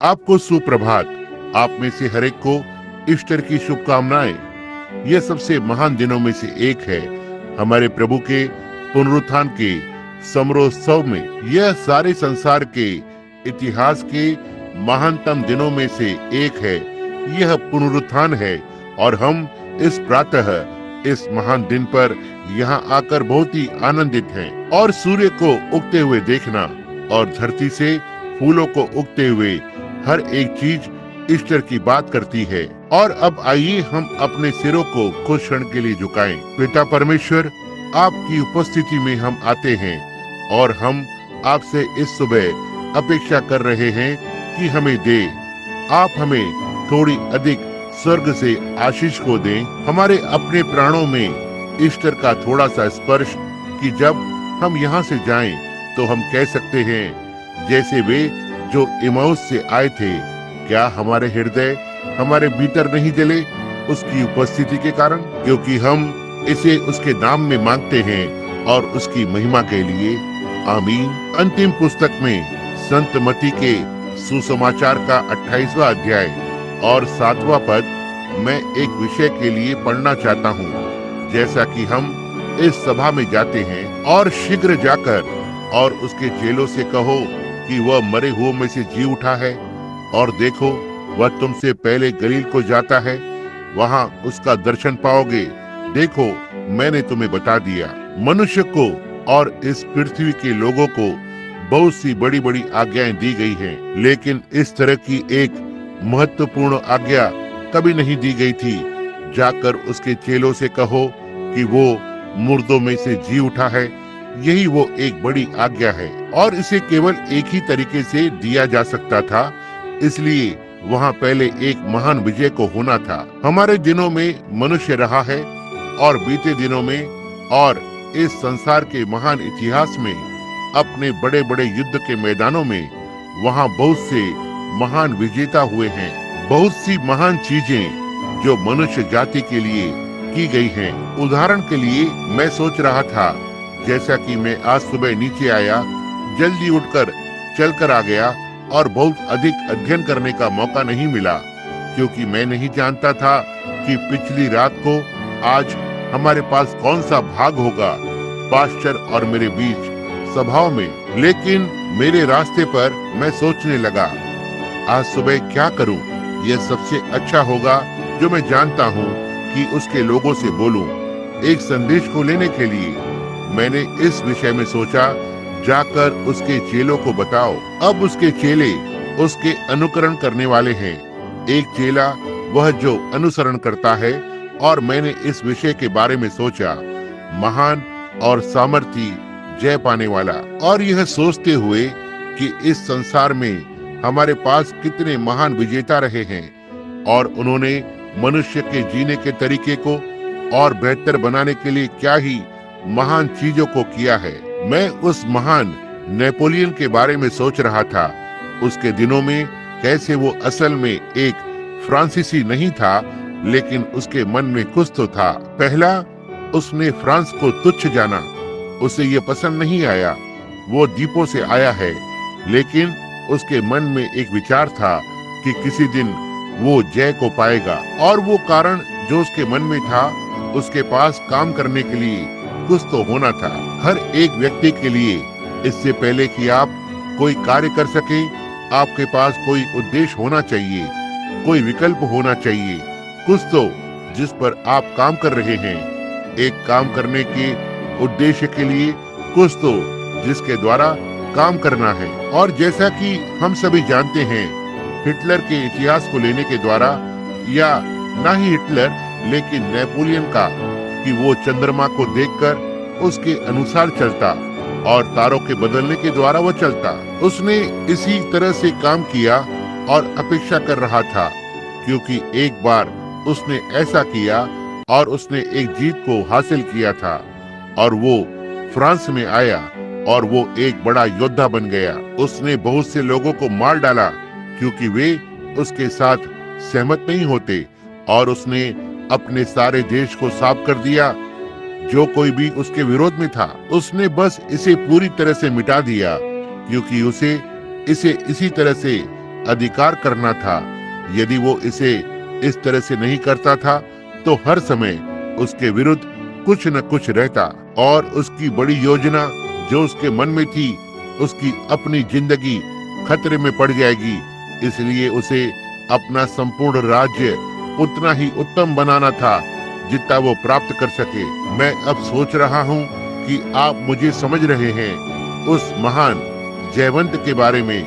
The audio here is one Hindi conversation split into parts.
आपको सुप्रभात। आप में से हर एक को ईस्टर की शुभकामनाएं। यह सबसे महान दिनों में से एक है। हमारे प्रभु के पुनरुत्थान के समरोत्सव में यह सारे संसार के इतिहास के महानतम दिनों में से एक है। यह पुनरुत्थान है और हम इस प्रातः इस महान दिन पर यहाँ आकर बहुत ही आनंदित हैं। और सूर्य को उगते हुए देखना और धरती से फूलों को उगते हुए हर एक चीज ईस्टर की बात करती है। और अब आइए हम अपने सिरों को कुछ क्षण के लिए झुकाएं। पिता परमेश्वर, आपकी उपस्थिति में हम आते हैं और हम आपसे इस सुबह अपेक्षा कर रहे हैं कि हमें दे। आप हमें थोड़ी अधिक स्वर्ग से आशीष को दें। हमारे अपने प्राणों में ईस्टर का थोड़ा सा स्पर्श, कि जब हम यहाँ से जाएं तो हम कह सकते हैं जैसे वे जो इमाउस से आए थे। क्या हमारे हृदय हमारे भीतर नहीं जले उसकी उपस्थिति के कारण? क्योंकि हम इसे उसके नाम में मांगते हैं और उसकी महिमा के लिए। आमीन। अंतिम पुस्तक में संत मती के सुसमाचार का 28वां अध्याय और 7वां पद मैं एक विषय के लिए पढ़ना चाहता हूँ। जैसा कि हम इस सभा में जाते हैं और शीघ्र जाकर और उसके चेलों से कहो कि वह मरे हुओं में से जी उठा है, और देखो वह तुमसे पहले गलील को जाता है, वहाँ उसका दर्शन पाओगे। देखो मैंने तुम्हें बता दिया। मनुष्य को और इस पृथ्वी के लोगों को बहुत सी बड़ी बड़ी आज्ञाएं दी गई हैं, लेकिन इस तरह की एक महत्वपूर्ण आज्ञा कभी नहीं दी गई थी। जाकर उसके चेलों से कहो कि वो मुर्दों में से जी उठा है। यही वो एक बड़ी आज्ञा है और इसे केवल एक ही तरीके से दिया जा सकता था, इसलिए वहाँ पहले एक महान विजय को होना था। हमारे दिनों में मनुष्य रहा है और बीते दिनों में और इस संसार के महान इतिहास में अपने बड़े बड़े युद्ध के मैदानों में वहाँ बहुत से महान विजेता हुए हैं। बहुत सी महान चीजें जो मनुष्य जाति के लिए की गई हैं। उदाहरण के लिए मैं सोच रहा था, जैसा कि मैं आज सुबह नीचे आया, जल्दी उठकर चलकर आ गया और बहुत अधिक अध्ययन करने का मौका नहीं मिला, क्योंकि मैं नहीं जानता था कि पिछली रात को आज हमारे पास कौन सा भाग होगा पास्टर और मेरे बीच सभाओं में। लेकिन मेरे रास्ते पर मैं सोचने लगा, आज सुबह क्या करूं? यह सबसे अच्छा होगा जो मैं जानता हूं कि उसके लोगों से बोलूं। एक संदेश को लेने के लिए मैंने इस विषय में सोचा, जाकर उसके चेलों को बताओ। अब उसके चेले उसके अनुकरण करने वाले हैं। एक चेला वह जो अनुसरण करता है, और मैंने इस विषय के बारे में सोचा, महान और सामर्थी जय पाने वाला। और यह सोचते हुए कि इस संसार में हमारे पास कितने महान विजेता रहे हैं और उन्होंने मनुष्य के जीने के तरीके को और बेहतर बनाने के लिए क्या ही महान चीजों को किया है। मैं उस महान नेपोलियन के बारे में सोच रहा था। उसके दिनों में कैसे वो असल में एक फ्रांसीसी नहीं था, लेकिन उसके मन में कुछ तो था। पहला, उसने फ्रांस को तुच्छ जाना। उसे ये पसंद नहीं आया। वो द्वीपों से आया है, लेकिन उसके मन में एक विचार था कि किसी दिन वो जय को पाएगा। और वो कारण जो उसके मन में था, उसके पास काम करने के लिए कुछ तो होना था। हर एक व्यक्ति के लिए इससे पहले कि आप कोई कार्य कर सके, आपके पास कोई उद्देश्य होना चाहिए, कोई विकल्प होना चाहिए, कुछ तो जिस पर आप काम कर रहे हैं। एक काम करने के उद्देश्य के लिए कुछ तो जिसके द्वारा काम करना है। और जैसा कि हम सभी जानते हैं, हिटलर के इतिहास को लेने के द्वारा, या ना ही हिटलर लेकिन नेपोलियन का, कि वो चंद्रमा को देखकर उसके अनुसार चलता और तारों के बदलने के द्वारा वो चलता। उसने इसी तरह से काम किया और अपेक्षा कर रहा था, क्योंकि एक बार उसने ऐसा किया और उसने एक जीत को हासिल किया था और वो फ्रांस में आया और वो एक बड़ा योद्धा बन गया। उसने बहुत से लोगों को मार डाला क्योंकि वे उसके साथ सहमत नहीं होते, और उसने अपने सारे देश को साफ कर दिया जो कोई भी उसके विरोध में था। उसने बस इसे पूरी तरह से मिटा दिया, क्योंकि उसे इसे इसी तरह से अधिकार करना था। यदि वो इसे इस तरह से नहीं करता था तो हर समय उसके विरुद्ध कुछ न कुछ रहता और उसकी बड़ी योजना जो उसके मन में थी, उसकी अपनी जिंदगी खतरे में पड़ जाएगी। इसलिए उसे अपना संपूर्ण राज्य उतना ही उत्तम बनाना था जितना वो प्राप्त कर सके। मैं अब सोच रहा हूँ कि आप मुझे समझ रहे हैं उस महान जयवंत के बारे में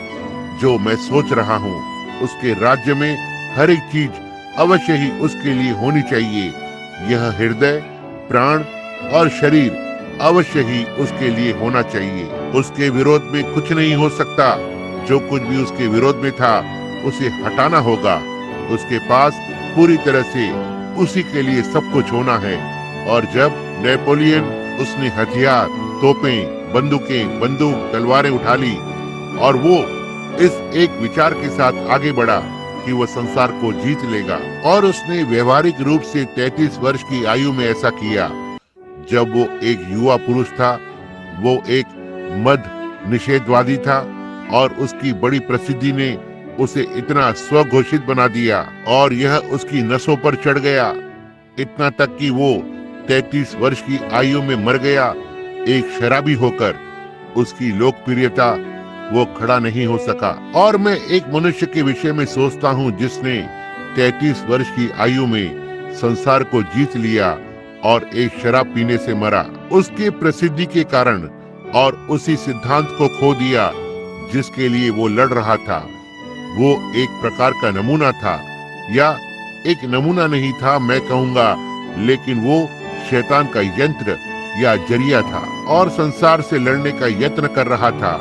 जो मैं सोच रहा हूँ। उसके राज्य में हर एक चीज अवश्य ही उसके लिए होनी चाहिए। यह हृदय, प्राण और शरीर अवश्य ही उसके लिए होना चाहिए। उसके विरोध में कुछ नहीं हो सकता। जो कुछ भी उसके विरोध में था उसे हटाना होगा। उसके पास पूरी तरह से उसी के लिए सब कुछ होना है। और जब नेपोलियन उसने हथियार, तोपें, बंदूक, तलवारें उठा ली और वो इस एक विचार के साथ आगे बढ़ा कि वह संसार को जीत लेगा। और उसने व्यवहारिक रूप से 33 वर्ष की आयु में ऐसा किया। जब वो एक युवा पुरुष था, वो एक मद निषेधवादी था और उसकी बड़ी प्रसिद्धि ने उसे इतना स्वघोषित बना दिया और यह उसकी नसों पर चढ़ गया, इतना तक कि वो 33 वर्ष की आयु में मर गया एक शराबी होकर। उसकी लोकप्रियता वो खड़ा नहीं हो सका। और मैं एक मनुष्य के विषय में सोचता हूँ जिसने 33 वर्ष की आयु में संसार को जीत लिया और एक शराब पीने से मरा। उसके प्रसिद्धि के कारण और उसी सिद्धांत को खो दिया जिसके लिए वो लड़ रहा था। वो एक प्रकार का नमूना था, या एक नमूना नहीं था मैं कहूँगा, लेकिन वो शैतान का यंत्र या जरिया था और संसार से लड़ने का यत्न कर रहा था।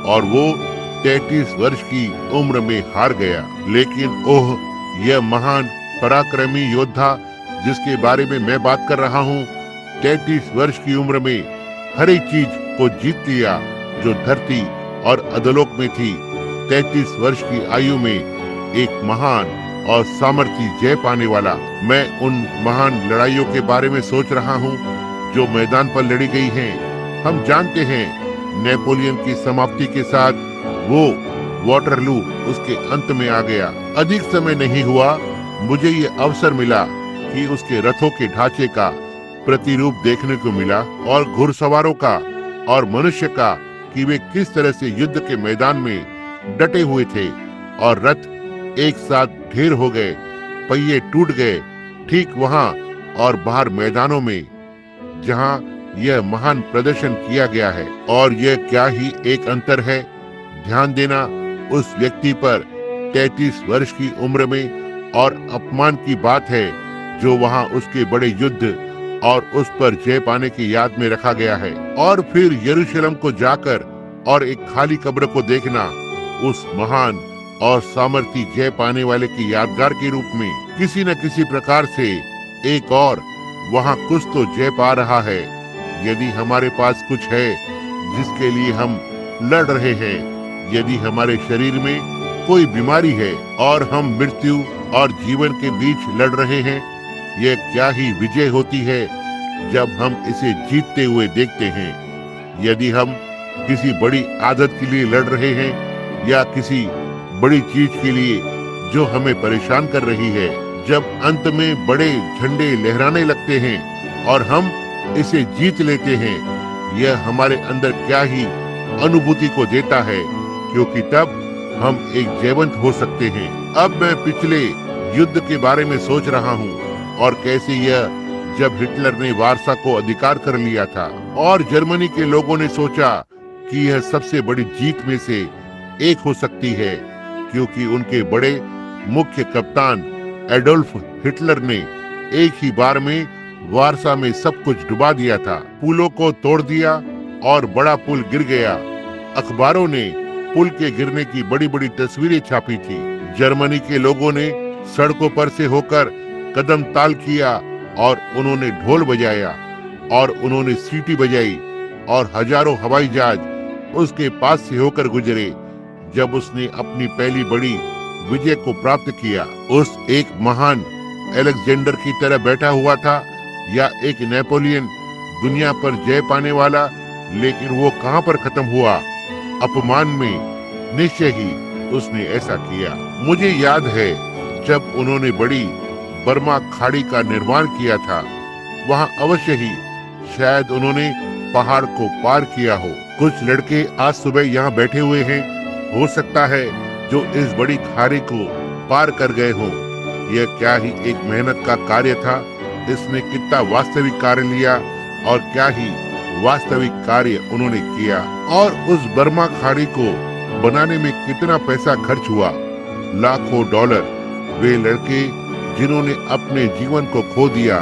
और वो 33 वर्ष की उम्र में हार गया। लेकिन ओह, यह महान पराक्रमी योद्धा जिसके बारे में मैं बात कर रहा हूँ, 33 वर्ष की उम्र में हर एक चीज को जीत लिया जो धरती और अधोलोक में थी। 33 वर्ष की आयु में एक महान और सामर्थी जय पाने वाला। मैं उन महान लड़ाइयों के बारे में सोच रहा हूँ जो मैदान पर लड़ी गई हैं। हम जानते हैं नेपोलियन की समाप्ति के साथ वो वाटरलू उसके अंत में आ गया। अधिक समय नहीं हुआ, मुझे ये अवसर मिला कि उसके रथों के ढांचे का प्रतिरूप देखने को मिला और घुड़सवारों का और मनुष्य का कि वे किस तरह से युद्ध के मैदान में डटे हुए थे और रथ एक साथ ढेर हो गए, पहिए टूट गए ठीक वहां और बाहर मैदानों में जहां यह महान प्रदर्शन किया गया है। और यह क्या ही एक अंतर है। ध्यान देना उस व्यक्ति पर 33 वर्ष की उम्र में, और अपमान की बात है जो वहां उसके बड़े युद्ध और उस पर जय पाने की याद में रखा गया है। और फिर यरूशलेम को जाकर और एक खाली कब्र को देखना उस महान और सामर्थी जय पाने वाले की यादगार के रूप में किसी न किसी प्रकार से एक और वहां कुछ तो जय पा रहा है। यदि हमारे पास कुछ है जिसके लिए हम लड़ रहे हैं, यदि हमारे शरीर में कोई बीमारी है और हम मृत्यु और जीवन के बीच लड़ रहे हैं, यह क्या ही विजय होती है जब हम इसे जीतते हुए देखते हैं। यदि हम किसी बड़ी आदत के लिए लड़ रहे हैं या किसी बड़ी चीज के लिए जो हमें परेशान कर रही है, जब अंत में बड़े झंडे लहराने लगते हैं और हम इसे जीत लेते हैं, यह हमारे अंदर क्या ही अनुभूति को देता है, क्योंकि तब हम एक जयवंत हो सकते हैं। अब मैं पिछले युद्ध के बारे में सोच रहा हूँ और कैसे यह जब हिटलर ने वारसा को अधिकार कर लिया था और जर्मनी के लोगों ने सोचा कि यह सबसे बड़ी जीत में से एक हो सकती है, क्योंकि उनके बड़े मुख्य कप्तान एडोल्फ हिटलर ने एक ही बार में वारसा में सब कुछ डुबा दिया था। पुलों को तोड़ दिया और बड़ा पुल गिर गया। अखबारों ने पुल के गिरने की बड़ी बड़ी तस्वीरें छापी थी। जर्मनी के लोगों ने सड़कों पर से होकर कदम ताल किया और उन्होंने ढोल बजाया और उन्होंने सीटी बजाई और हजारों हवाई जहाज उसके पास से होकर गुजरे जब उसने अपनी पहली बड़ी विजय को प्राप्त किया। उस एक महान अलेक्जेंडर की तरह बैठा हुआ था या एक नेपोलियन दुनिया पर जय पाने वाला, लेकिन वो कहां पर खत्म हुआ? अपमान में, निश्चय ही उसने ऐसा किया। मुझे याद है जब उन्होंने बड़ी बर्मा खाड़ी का निर्माण किया था, वहाँ अवश्य ही शायद उन्होंने पहाड़ को पार किया हो। कुछ लड़के आज सुबह यहाँ बैठे हुए हैं, हो सकता है जो इस बड़ी खाड़ी को पार कर गए हो। यह क्या ही एक मेहनत का कार्य था। इसने कितना वास्तविक कार्य लिया और क्या ही वास्तविक कार्य उन्होंने किया, और उस बर्मा खाड़ी को बनाने में कितना पैसा खर्च हुआ, लाखों डॉलर। वे लड़के जिन्होंने अपने जीवन को खो दिया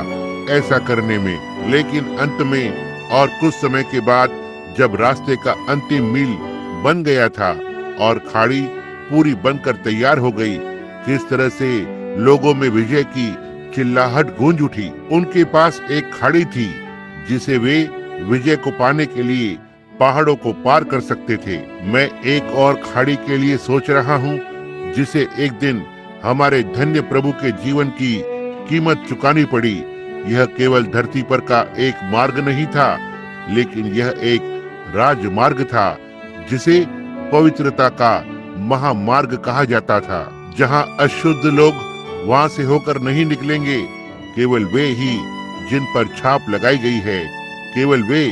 ऐसा करने में, लेकिन अंत में और कुछ समय के बाद जब रास्ते का अंतिम मील बन गया था और खाड़ी पूरी बनकर तैयार हो गई, जिस तरह से लोगों में विजय की चिल्लाहट गूंज उठी। उनके पास एक खाड़ी थी जिसे वे विजय को पाने के लिए पहाड़ों को पार कर सकते थे। मैं एक और खाड़ी के लिए सोच रहा हूँ जिसे एक दिन हमारे धन्य प्रभु के जीवन की कीमत चुकानी पड़ी। यह केवल धरती पर का एक मार्ग नहीं था, लेकिन यह एक राजमार्ग था जिसे पवित्रता का महामार्ग कहा जाता था, जहाँ अशुद्ध लोग वहाँ से होकर नहीं निकलेंगे। केवल वे ही जिन पर छाप लगाई गई है, केवल वे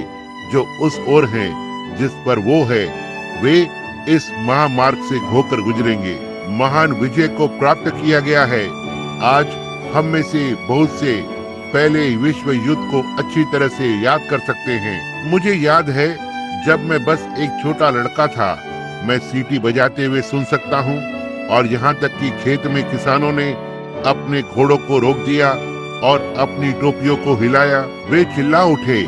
जो उस ओर हैं जिस पर वो है, वे इस महामार्ग से होकर गुजरेंगे। महान विजय को प्राप्त किया गया है। आज हम में से बहुत से पहले विश्व युद्ध को अच्छी तरह से याद कर सकते हैं। मुझे याद है जब मैं बस एक छोटा लड़का था, मैं सीटी बजाते हुए सुन सकता हूँ, और यहाँ तक कि खेत में किसानों ने अपने घोड़ों को रोक दिया और अपनी टोपियों को हिलाया। वे चिल्ला उठे,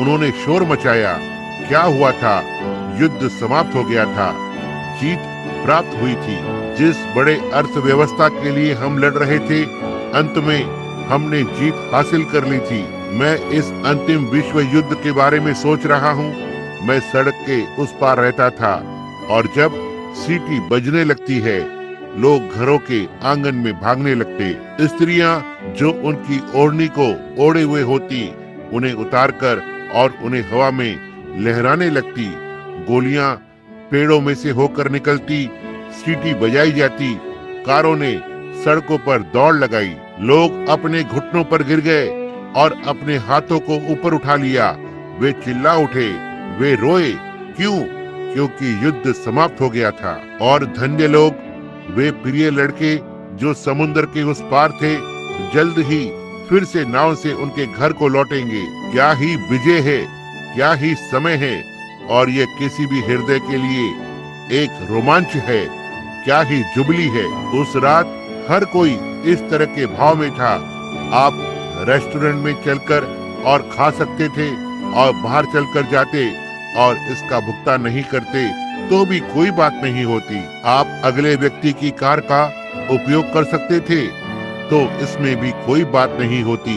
उन्होंने शोर मचाया। क्या हुआ था? युद्ध समाप्त हो गया था, जीत प्राप्त हुई थी। जिस बड़े अर्थव्यवस्था के लिए हम लड़ रहे थे, अंत में हमने जीत हासिल कर ली थी। मैं इस अंतिम विश्व युद्ध के बारे में सोच रहा हूँ। मैं सड़क के उस पार रहता था, और जब सीटी बजने लगती है, लोग घरों के आंगन में भागने लगते। स्त्रियां जो उनकी ओढ़नी को ओढ़े हुए होती, उन्हें उतारकर और उन्हें हवा में लहराने लगती। गोलियां पेड़ों में से होकर निकलती, सीटी बजाई जाती। कारों ने सड़कों पर दौड़ लगाई। लोग अपने घुटनों पर गिर गए और अपने हाथों को ऊपर उठा लिया। वे चिल्ला उठे, वे रोए। क्यों? क्योंकि युद्ध समाप्त हो गया था। और धन्य लोग, वे प्रिय लड़के जो समुद्र के उस पार थे, जल्द ही फिर से नाव से उनके घर को लौटेंगे। क्या ही विजय है, क्या ही समय है, और ये किसी भी हृदय के लिए एक रोमांच है। क्या ही जुबली है। उस रात हर कोई इस तरह के भाव में था। आप रेस्टोरेंट में चलकर और खा सकते थे, और बाहर चलकर जाते और इसका भुगतान नहीं करते तो भी कोई बात नहीं होती। आप अगले व्यक्ति की कार का उपयोग कर सकते थे तो इसमें भी कोई बात नहीं होती।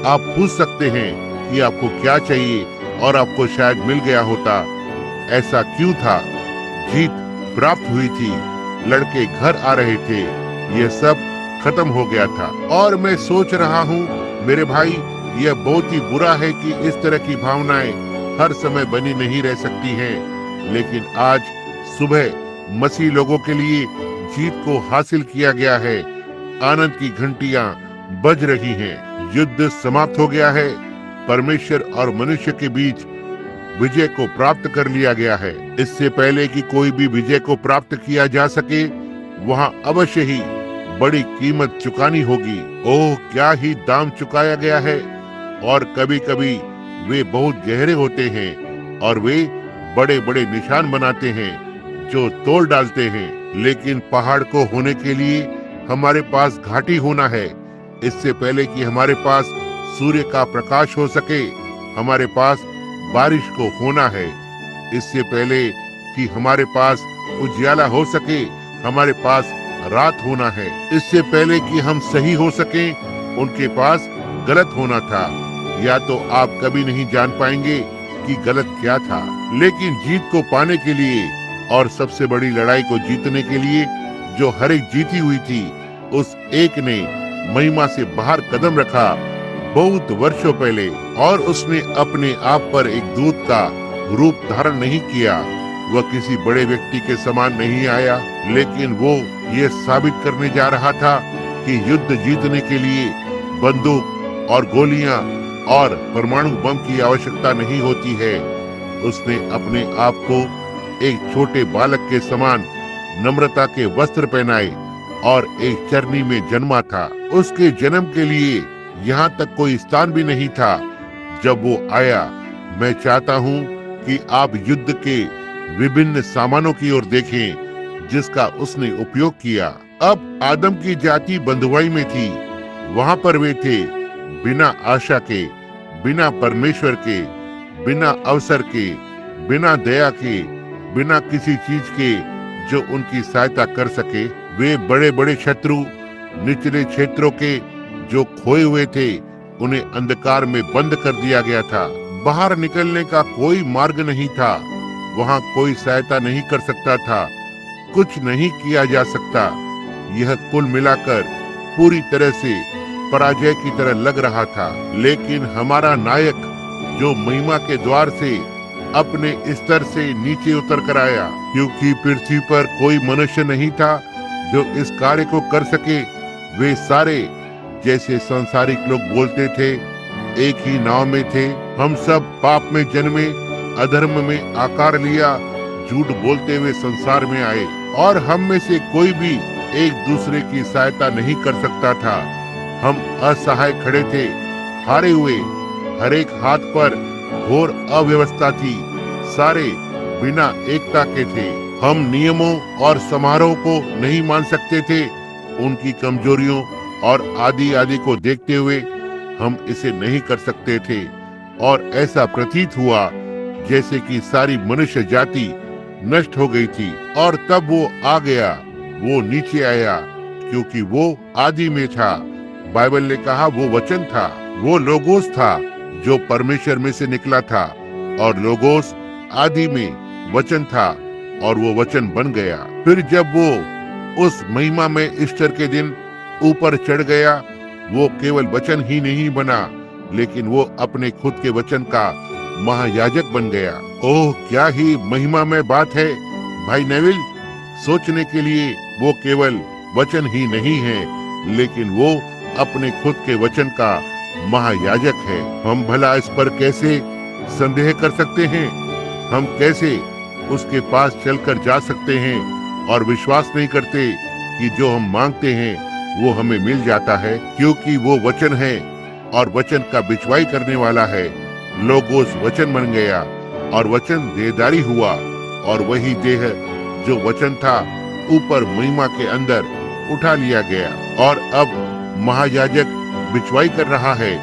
आप पूछ सकते हैं कि आपको क्या चाहिए, और आपको शायद मिल गया होता। ऐसा क्यों था? जीत प्राप्त हुई थी, लड़के घर आ रहे थे, यह सब खत्म हो गया था। और मैं सोच रहा हूँ मेरे भाई, यह बहुत ही बुरा है कि इस तरह की भावनाएं हर समय बनी नहीं रह सकती हैं। लेकिन आज सुबह मसीह लोगों के लिए जीत को हासिल किया गया है। आनंद की घंटियां बज रही हैं। युद्ध समाप्त हो गया है। परमेश्वर और मनुष्य के बीच विजय को प्राप्त कर लिया गया है। इससे पहले कि कोई भी विजय को प्राप्त किया जा सके, वहां अवश्य ही बड़ी कीमत चुकानी होगी। ओह, क्या ही दाम चुकाया गया है। और कभी कभी वे बहुत गहरे होते हैं और वे बड़े बड़े निशान बनाते हैं जो तोड़ डालते हैं। लेकिन पहाड़ को होने के लिए हमारे पास घाटी होना है। इससे पहले कि हमारे पास सूर्य का प्रकाश हो सके, हमारे पास बारिश को होना है। इससे पहले कि हमारे पास उजियाला हो सके, हमारे पास रात होना है। इससे पहले कि हम सही हो सके, उनके पास गलत होना था। या तो आप कभी नहीं जान पाएंगे कि गलत क्या था। लेकिन जीत को पाने के लिए और सबसे बड़ी लड़ाई को जीतने के लिए जो हर एक जीती हुई थी, उस एक ने महिमा से बाहर कदम रखा बहुत वर्षों पहले, और उसने अपने आप पर एक दूत का रूप धारण नहीं किया। वह किसी बड़े व्यक्ति के समान नहीं आया, लेकिन वो ये साबित करने जा रहा था कि युद्ध जीतने के लिए बंदूक और गोलियां और परमाणु बम की आवश्यकता नहीं होती है। उसने अपने आप को एक छोटे बालक के समान नम्रता के वस्त्र पहनाए और एक चरनी में जन्मा था। उसके जन्म के लिए यहाँ तक कोई स्थान भी नहीं था। जब वो आया, मैं चाहता हूँ कि आप युद्ध के विभिन्न सामानों की ओर देखें जिसका उसने उपयोग किया। अब आदम की जाति बंधुआई में थी। वहाँ पर वे थे बिना आशा के, बिना परमेश्वर के, बिना अवसर के, बिना दया के, बिना किसी चीज के जो उनकी सहायता कर सके। वे बड़े बड़े शत्रु, निचले क्षेत्रों के जो खोए हुए थे, उन्हें अंधकार में बंद कर दिया गया था। बाहर निकलने का कोई मार्ग नहीं था। वहाँ कोई सहायता नहीं कर सकता था। कुछ नहीं किया जा सकता। यह कुल मिलाकर पूरी तरह से पराजय की तरह लग रहा था। लेकिन हमारा नायक जो महिमा के द्वार से अपने स्तर से नीचे उतर कर आया, क्योंकि पृथ्वी पर कोई मनुष्य नहीं था जो इस कार्य को कर सके। वे सारे, जैसे सांसारिक लोग बोलते थे, एक ही नाव में थे। हम सब पाप में जन्मे, अधर्म में आकार लिया, झूठ बोलते हुए संसार में आए और हम में से कोई भी एक दूसरे की सहायता नहीं कर सकता था। हम असहाय खड़े थे, हारे हुए। हर एक हाथ पर घोर अव्यवस्था थी। सारे बिना एकता के थे। हम नियमों और समारोह को नहीं मान सकते थे। उनकी कमजोरियों और आदि को देखते हुए हम इसे नहीं कर सकते थे और ऐसा प्रतीत हुआ जैसे कि सारी मनुष्य जाति नष्ट हो गई थी। और तब वो आ गया, वो नीचे आया, क्योंकि वो आदि में था। बाइबल ने कहा वो वचन था, वो लोगोस था जो परमेश्वर में से निकला था, और लोगोस आदि में वचन था और वो वचन बन गया। फिर जब वो उस महिमा में ईस्टर के दिन ऊपर चढ़ गया, वो केवल वचन ही नहीं बना, लेकिन वो अपने खुद के वचन का महायाजक बन गया। ओह, क्या ही महिमा में बात है भाई नेविल। सोचने के लिए वो केवल वचन ही नहीं है, लेकिन वो अपने खुद के वचन का महायाजक है। हम भला इस पर कैसे संदेह कर सकते हैं? हम कैसे उसके पास चलकर जा सकते हैं और विश्वास नहीं करते कि जो हम मांगते हैं वो हमें मिल जाता है? क्योंकि वो वचन है और वचन का बिचवाई करने वाला है। लोगोस वचन बन गया और वचन देहधारी हुआ, और वही देह जो वचन था ऊपर महिमा के अंदर उठा लिया गया। और अब महायाजक बिचवाई कर रहा है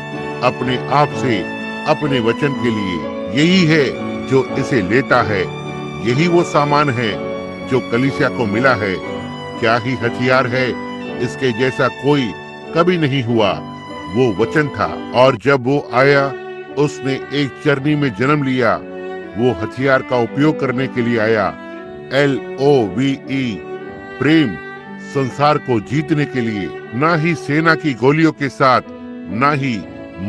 अपने आप से अपने वचन के लिए। यही है जो इसे लेता है। यही वो सामान है जो कलीसिया को मिला है। क्या ही हथियार है, इसके जैसा कोई कभी नहीं हुआ। वो वचन था, और जब वो आया उसने एक चरनी में जन्म लिया। वो हथियार का उपयोग करने के लिए आया। LOVE, प्रेम, संसार को जीतने के लिए। ना ही सेना की गोलियों के साथ, ना ही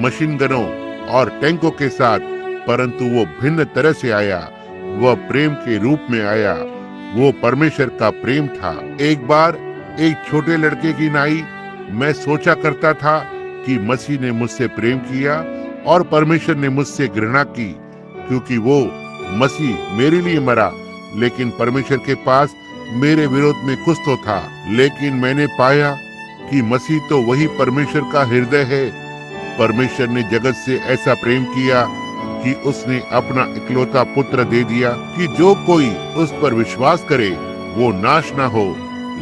मशीन गनों और टैंकों के साथ, परंतु वो भिन्न तरह से आया। वह प्रेम के रूप में आया। वो परमेश्वर का प्रेम था। एक बार एक छोटे लड़के की नाई मैं सोचा करता था कि मसीह ने मुझसे प्रेम किया और परमेश्वर ने मुझसे घृणा की, क्योंकि वो मसीह मेरे लिए मरा, लेकिन परमेश्वर के पास मेरे विरोध में कुछ तो था। लेकिन मैंने पाया कि मसीह तो वही परमेश्वर का हृदय है। परमेश्वर ने जगत से ऐसा प्रेम किया कि उसने अपना इकलौता पुत्र दे दिया, कि जो कोई उस पर विश्वास करे वो नाश ना हो,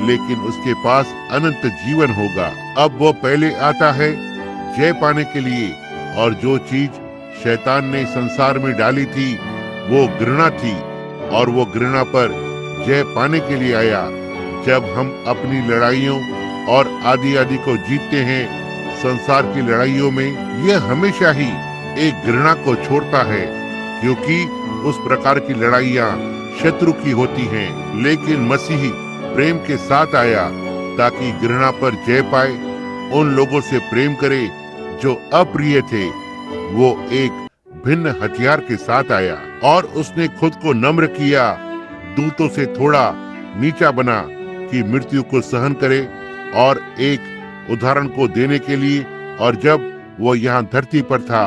लेकिन उसके पास अनंत जीवन होगा। अब वो पहले आता है जय पाने के लिए, और जो चीज शैतान ने संसार में डाली थी वो घृणा थी, और वो घृणा पर जय पाने के लिए आया। जब हम अपनी लड़ाइयों और आदि को जीतते हैं संसार की लड़ाइयों में, यह हमेशा ही एक घृणा को छोड़ता है, क्योंकि उस प्रकार की लड़ाइयाँ शत्रु की होती हैं। लेकिन मसीह प्रेम के साथ आया ताकि घृणा पर जय पाए, उन लोगों से प्रेम करे जो अप्रिय थे। वो एक भिन्न हथियार के साथ आया और उसने खुद को नम्र किया, दूतों से थोड़ा नीचा बना की मृत्यु को सहन करे और एक उदाहरण को देने के लिए। और जब वो यहाँ धरती पर था,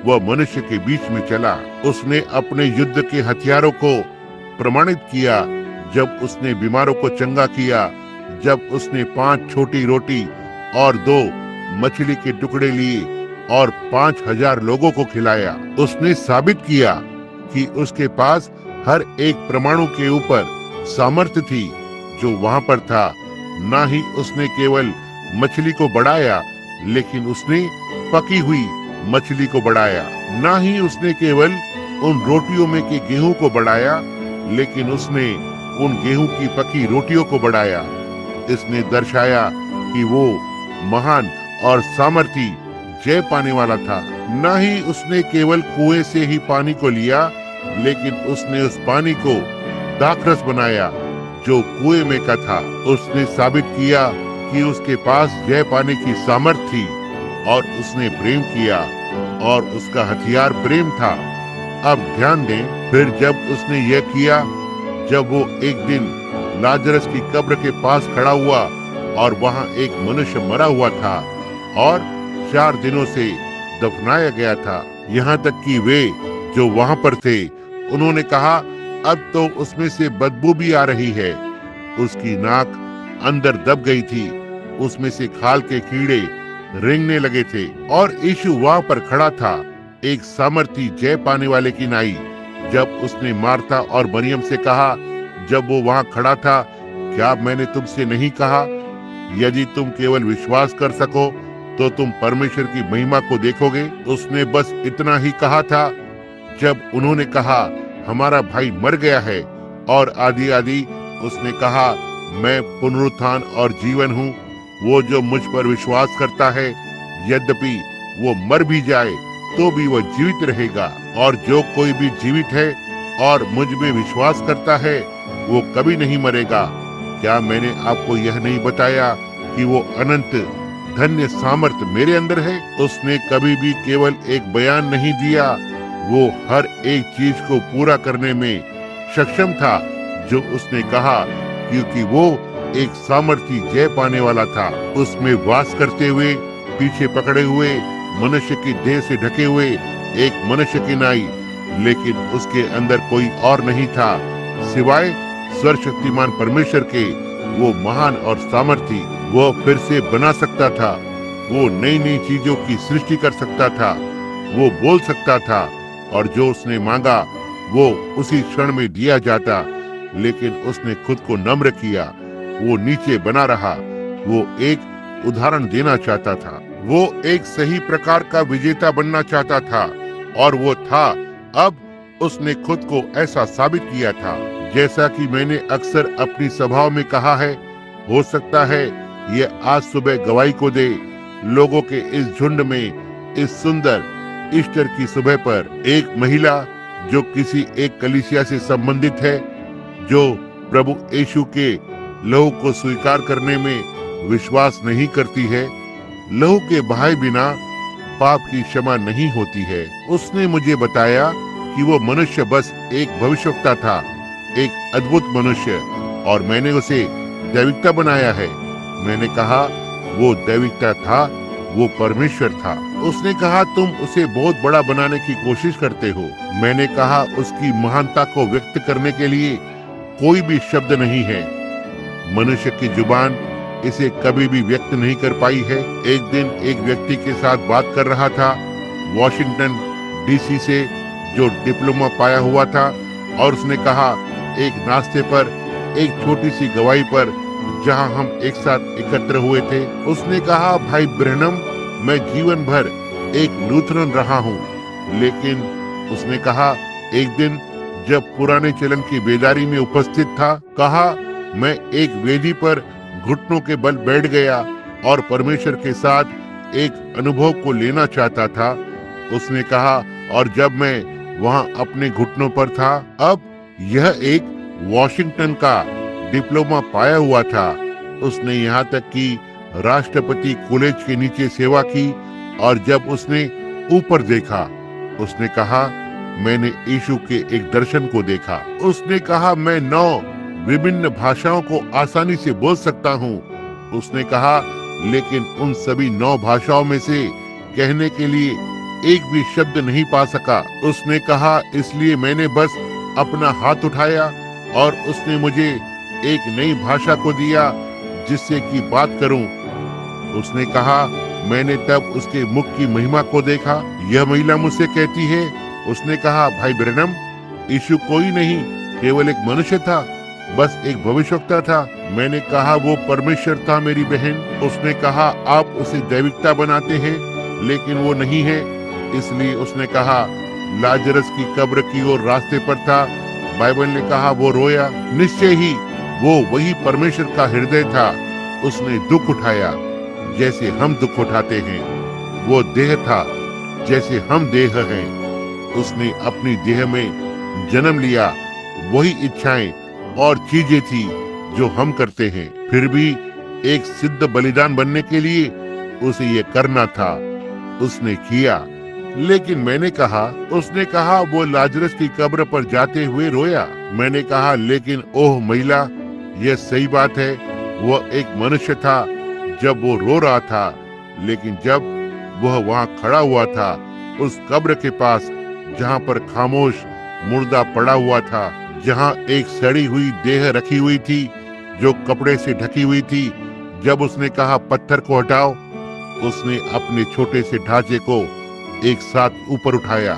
वह मनुष्य के बीच में चला। उसने अपने युद्ध के हथियारों को प्रमाणित किया, जब उसने बीमारों को चंगा किया, जब उसने 5 छोटी रोटी और 2 मछली के टुकड़े लिए और 5000 लोगों को खिलाया। उसने साबित किया कि उसके पास हर एक परमाणु के ऊपर सामर्थ्य थी जो वहां पर था। ना ही उसने केवल मछली को बढ़ाया, लेकिन उसने पकी हुई मछली को बढ़ाया। ना ही उसने केवल उन रोटियों में के गेहूं को बढ़ाया, लेकिन उसने उन गेहूं की पकी रोटियों को बढ़ाया। इसने दर्शाया कि वो महान और सामर्थी जय पाने वाला था। ना ही उसने केवल कुएं से ही पानी को लिया, लेकिन उसने उस पानी को दाखरस बनाया जो कुएं में का था। उसने साबित किया कि उसके पास जय पाने की सामर्थ्य थी और उसने प्रेम किया और उसका हथियार प्रेम था। अब ध्यान दें, फिर जब उसने यह किया, जब वो एक दिन लाजरस की कब्र के पास खड़ा हुआ और वहां एक मनुष्य मरा हुआ था और 4 दिनों से दफनाया गया था। यहाँ तक कि वे जो वहां पर थे, उन्होंने कहा, अब तो उसमें से बदबू भी आ रही है। उसकी नाक अंदर दब गई थी, उसमें से खाल के कीड़े रेंगने लगे थे। और यीशु वहां पर खड़ा था, एक सामर्थी जय पाने वाले की नाई। जब उसने मार्था और मरियम से कहा, जब वो वहां खड़ा था, क्या मैंने तुमसे नहीं कहा, यदि तुम केवल विश्वास कर सको तो तुम परमेश्वर की महिमा को देखोगे। उसने बस इतना ही कहा था। जब उन्होंने कहा, हमारा भाई मर गया है, और आदि आदि उसने कहा, मैं पुनरुत्थान और जीवन हूँ। वो जो मुझ पर विश्वास करता है, यद्यपि वो मर भी जाए तो भी वह जीवित रहेगा। और जो कोई भी जीवित है और मुझ में विश्वास करता है, वो कभी नहीं मरेगा। क्या मैंने आपको यह नहीं बताया कि वो अनंत धन्य सामर्थ मेरे अंदर है? उसने कभी भी केवल एक बयान नहीं दिया, वो हर एक चीज को पूरा करने में सक्षम था जो उसने कहा, क्योंकि वो एक सामर्थी जय पाने वाला था। उसमें वास करते हुए, पीछे पकड़े हुए, मनुष्य की देह से ढके हुए एक मनुष्य की नाई, लेकिन उसके अंदर कोई और नहीं था सिवाय सर्वशक्तिमान परमेश्वर के। वो महान और सामर्थी, वो फिर से बना सकता था, वो नई नई चीजों की सृष्टि कर सकता था, वो बोल सकता था, और जो उसने मांगा वो उसी क्षण में दिया जाता। लेकिन उसने खुद को नम्र किया, वो नीचे बना रहा। वो एक उदाहरण देना चाहता था, वो एक सही प्रकार का विजेता बनना चाहता था, और वो था। अब उसने खुद को ऐसा साबित किया था। जैसा कि मैंने अक्सर अपनी सभाओं में कहा है, हो सकता है ये आज सुबह गवाही को दे। लोगों के इस झुंड में इस सुंदर ईस्टर की सुबह पर एक महिला जो किसी एक कलीसिया से संबंधित है, जो प्रभु यीशु के लहू को स्वीकार करने में विश्वास नहीं करती है, लहू के बहाए बिना पाप की क्षमा नहीं होती है। उसने मुझे बताया कि वो मनुष्य बस एक भविष्यवक्ता था, एक अद्भुत मनुष्य, और मैंने उसे दैविकता बनाया है। मैंने कहा, वो दैविकता था, वो परमेश्वर था। उसने कहा, तुम उसे बहुत बड़ा बनाने की कोशिश करते हो। मैंने कहा, उसकी महानता को व्यक्त करने के लिए कोई भी शब्द नहीं है। मनुष्य की जुबान इसे कभी भी व्यक्त नहीं कर पाई है। एक दिन एक व्यक्ति के साथ बात कर रहा था, वॉशिंगटन डीसी से, जो डिप्लोमा पाया हुआ था, और उसने कहा, एक नाश्ते पर, एक छोटी सी गवाही पर, जहां हम एक साथ एकत्र हुए थे, उसने कहा, भाई ब्रैनम, मैं जीवन भर एक लूथरन रहा हूं। लेकिन उसने कहा, एक दिन जब पुराने चलन की बेदारी में उपस्थित था, कहा, मैं एक वेदी पर घुटनों के बल बैठ गया और परमेश्वर के साथ एक अनुभव को लेना चाहता था। उसने कहा, और जब मैं वहां अपने घुटनों पर था, अब यह एक वॉशिंगटन का डिप्लोमा पाया हुआ था। उसने यहाँ तक कि राष्ट्रपति कॉलेज के नीचे सेवा की, और जब उसने ऊपर देखा, उसने कहा, मैंने यीशु के एक दर्शन को देखा। उसने कहा, मैं 9 विभिन्न भाषाओं को आसानी से बोल सकता हूँ। उसने कहा, लेकिन उन सभी 9 भाषाओं में से कहने के लिए एक भी शब्द नहीं पा सका। उसने कहा, इसलिए मैंने बस अपना हाथ उठाया और उसने मुझे एक नई भाषा को दिया जिससे कि बात करूं। उसने कहा, मैंने तब उसके मुख की महिमा को देखा। यह महिला मुझसे कहती है, उसने कहा, भाई ब्रैनम, यीशु कोई नहीं, केवल एक मनुष्य था, बस एक भविष्यवक्ता था। मैंने कहा, वो परमेश्वर था मेरी बहन। उसने कहा, आप उसे दैविकता बनाते हैं, लेकिन वो नहीं है। इसलिए उसने कहा, लाजरस की कब्र की ओर रास्ते पर था। बाइबल ने कहा, वो रोया। निश्चय ही वो वही परमेश्वर का हृदय था। उसने दुख उठाया जैसे हम दुख उठाते हैं। वो देह था जैसे हम देह हैं। उसने अपनी देह में जन्म लिया। वही इच्छाएं और चीजें थी जो हम करते हैं। फिर भी एक सिद्ध बलिदान बनने के लिए उसे ये करना था। उसने किया। लेकिन मैंने कहा, उसने कहा, वो लाजरस की कब्र पर जाते हुए रोया। मैंने कहा, लेकिन ओह महिला, यह सही बात है, वह एक मनुष्य था जब वो रो रहा था। लेकिन जब वह वहाँ खड़ा हुआ था, उस कब्र के पास जहाँ पर खामोश मुर्दा पड़ा हुआ था, जहाँ एक सड़ी हुई देह रखी हुई थी जो कपड़े से ढकी हुई थी, जब उसने कहा, पत्थर को हटाओ, उसने अपने छोटे से ढांचे को एक साथ ऊपर उठाया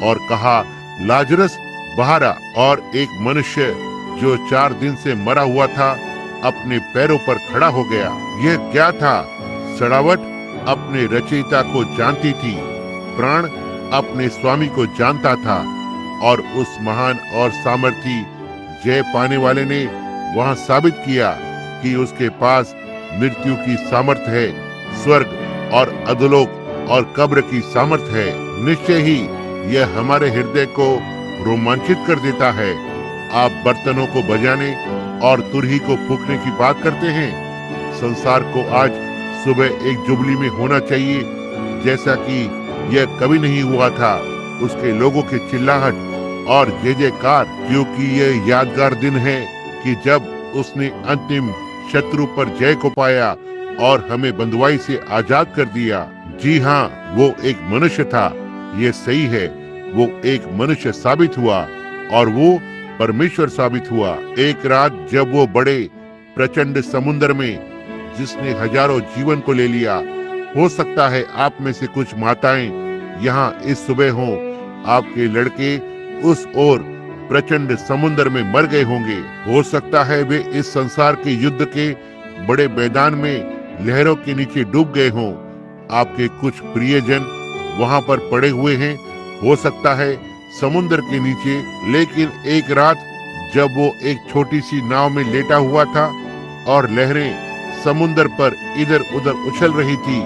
और कहा, लाजरस बाहर आ। और एक मनुष्य जो 4 दिन से मरा हुआ था अपने पैरों पर खड़ा हो गया। यह क्या था? सड़ावट अपने रचयिता को जानती थी, प्राण अपने स्वामी को जानता था, और उस महान और सामर्थी जय पाने वाले ने वहां साबित किया कि उसके पास मृत्यु की सामर्थ है, स्वर्ग और अधोलोक और कब्र की सामर्थ है। निश्चय ही यह हमारे हृदय को रोमांचित कर देता है। आप बर्तनों को बजाने और तुरही को फूंकने की बात करते हैं। संसार को आज सुबह एक जुबली में होना चाहिए, जैसा कि यह कभी नहीं हुआ था। उसके लोगों की चिल्लाहट और जय जयकार, क्योंकि यह यादगार दिन है कि जब उसने अंतिम शत्रु पर जय को पाया और हमें बंधुआई से आजाद कर दिया। जी हाँ, वो एक मनुष्य था, ये सही है। वो एक मनुष्य साबित हुआ और वो परमेश्वर साबित हुआ। एक रात जब वो बड़े प्रचंड समुद्र में, जिसने हजारों जीवन को ले लिया, हो सकता है आप में से कुछ माताएं यहाँ इस सुबह हों, आपके लड़के उस ओर प्रचंड समुद्र में मर गए होंगे। हो सकता है वे इस संसार के युद्ध के बड़े मैदान में लहरों के नीचे डूब गए हों। आपके कुछ प्रियजन वहां पर पड़े हुए हैं, हो सकता है समुद्र के नीचे। लेकिन एक रात जब वो एक छोटी सी नाव में लेटा हुआ था और लहरें समुद्र पर इधर उधर उछल रही थी,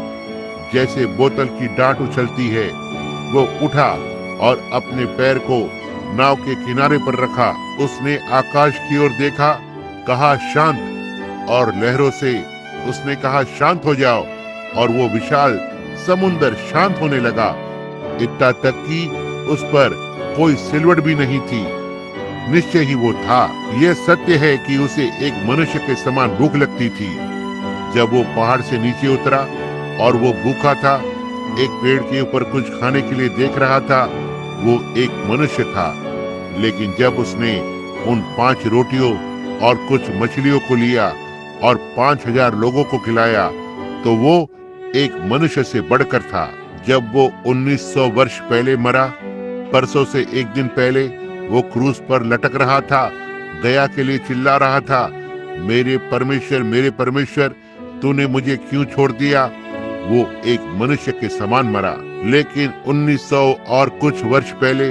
जैसे बोतल की डांट उछलती है, वो उठा और अपने पैर को नाव के किनारे पर रखा। उसने आकाश की ओर देखा, कहा, शांत, और लहरों से उसने कहा, शांत हो जाओ, और वो विशाल समुंदर शांत होने लगा। इतना तक कि उस पर कोई सिलवट भी नहीं थी। निश्चय ही वो था। यह सत्य है कि उसे एक मनुष्य के समान भूख लगती थी। जब वो पहाड़ से नीचे उतरा और वो भूखा था, एक पेड़ के ऊपर कुछ खाने के लिए देख रहा था, वो एक मनुष्य था। लेकिन जब उसने उन 5 रोटियों और कुछ मछलियों को लिया और 5000 लोगों को खिलाया, तो वो एक मनुष्य से बढ़कर था। जब वो 1900 वर्ष पहले मरा, परसों से एक दिन पहले वो क्रूस पर लटक रहा था, दया के लिए चिल्ला रहा था, मेरे परमेश्वर, तूने मुझे क्यों छोड़ दिया। वो एक मनुष्य के समान मरा। लेकिन 1900 और कुछ वर्ष पहले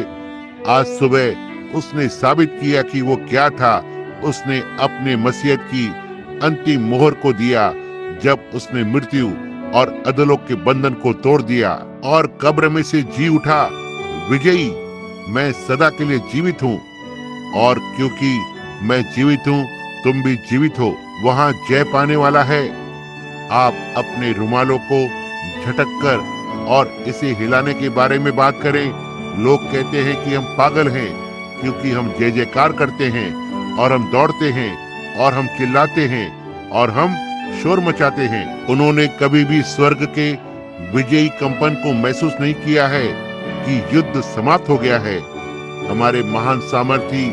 आज सुबह उसने साबित किया कि वो क्या था। उसने अपने मसीहत की अंतिम मोहर को दिया जब उसने मृत्यु और अधोलोक के बंधन को तोड़ दिया और कब्र में से जी उठा, विजयी। मैं सदा के लिए जीवित हूँ, और क्योंकि मैं जीवित हूँ, तुम भी जीवित हो। वहाँ जय पाने वाला है। आप अपने रुमालों को झटक कर और इसे हिलाने के बारे में बात करें। लोग कहते हैं कि हम पागल हैं क्योंकि हम जय जयकार करते हैं, और हम दौड़ते हैं और हम चिल्लाते हैं और हम शोर मचाते हैं। उन्होंने कभी भी स्वर्ग के विजयी कंपन को महसूस नहीं किया है कि युद्ध समाप्त हो गया है। हमारे महान सामर्थी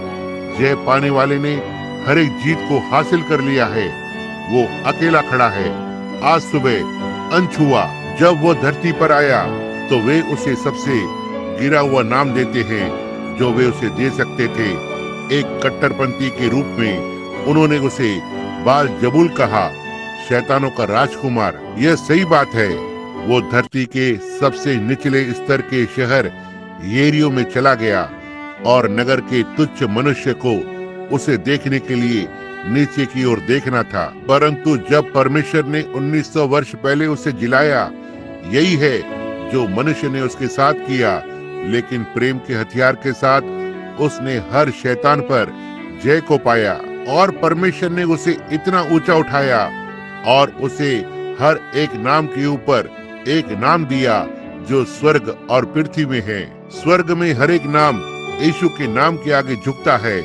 जय पाने वाले ने हर एक जीत को हासिल कर लिया है। वो अकेला खड़ा है। आज सुबह अंत हुआ, जब वो धरती पर आया तो वे उसे सबसे गिरा हुआ नाम देते हैं जो वे उसे दे सकते थे। एक कट्टरपंथी के रूप में उन्होंने उसे बाल जबूल कहा, शैतानों का राजकुमार। यह सही बात है। वो धरती के सबसे निचले स्तर के शहर येरियो में चला गया और नगर के तुच्छ मनुष्य को उसे देखने के लिए नीचे की ओर देखना था। परंतु जब परमेश्वर ने 1900 वर्ष पहले उसे जिलाया, यही है जो मनुष्य ने उसके साथ किया। लेकिन प्रेम के हथियार के साथ उसने हर शैतान पर जय को पाया और परमेश्वर ने उसे इतना ऊंचा उठाया और उसे हर एक नाम के ऊपर एक नाम दिया जो स्वर्ग और पृथ्वी में है। स्वर्ग में हर एक नाम यीशु के नाम के आगे झुकता है।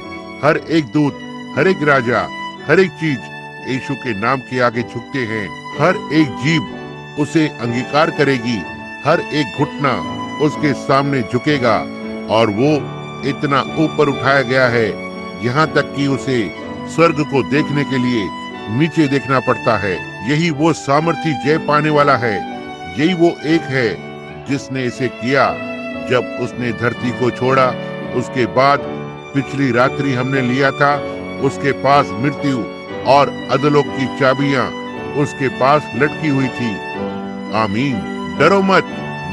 हर एक दूत, हर एक राजा, हर एक चीज यीशु के नाम के आगे झुकते हैं। हर एक जीभ उसे अंगीकार करेगी। हर एक घुटना उसके सामने झुकेगा और वो इतना ऊपर उठाया गया है, यहाँ तक कि उसे स्वर्ग को देखने के लिए नीचे देखना पड़ता है। यही वो सामर्थी जय पाने वाला है। यही वो एक है जिसने इसे किया। जब उसने धरती को छोड़ा, उसके बाद पिछली रात्रि हमने लिया था, उसके पास मृत्यु और अधोलोक की चाबियां उसके पास लटकी हुई थी। आमीन। डरो मत,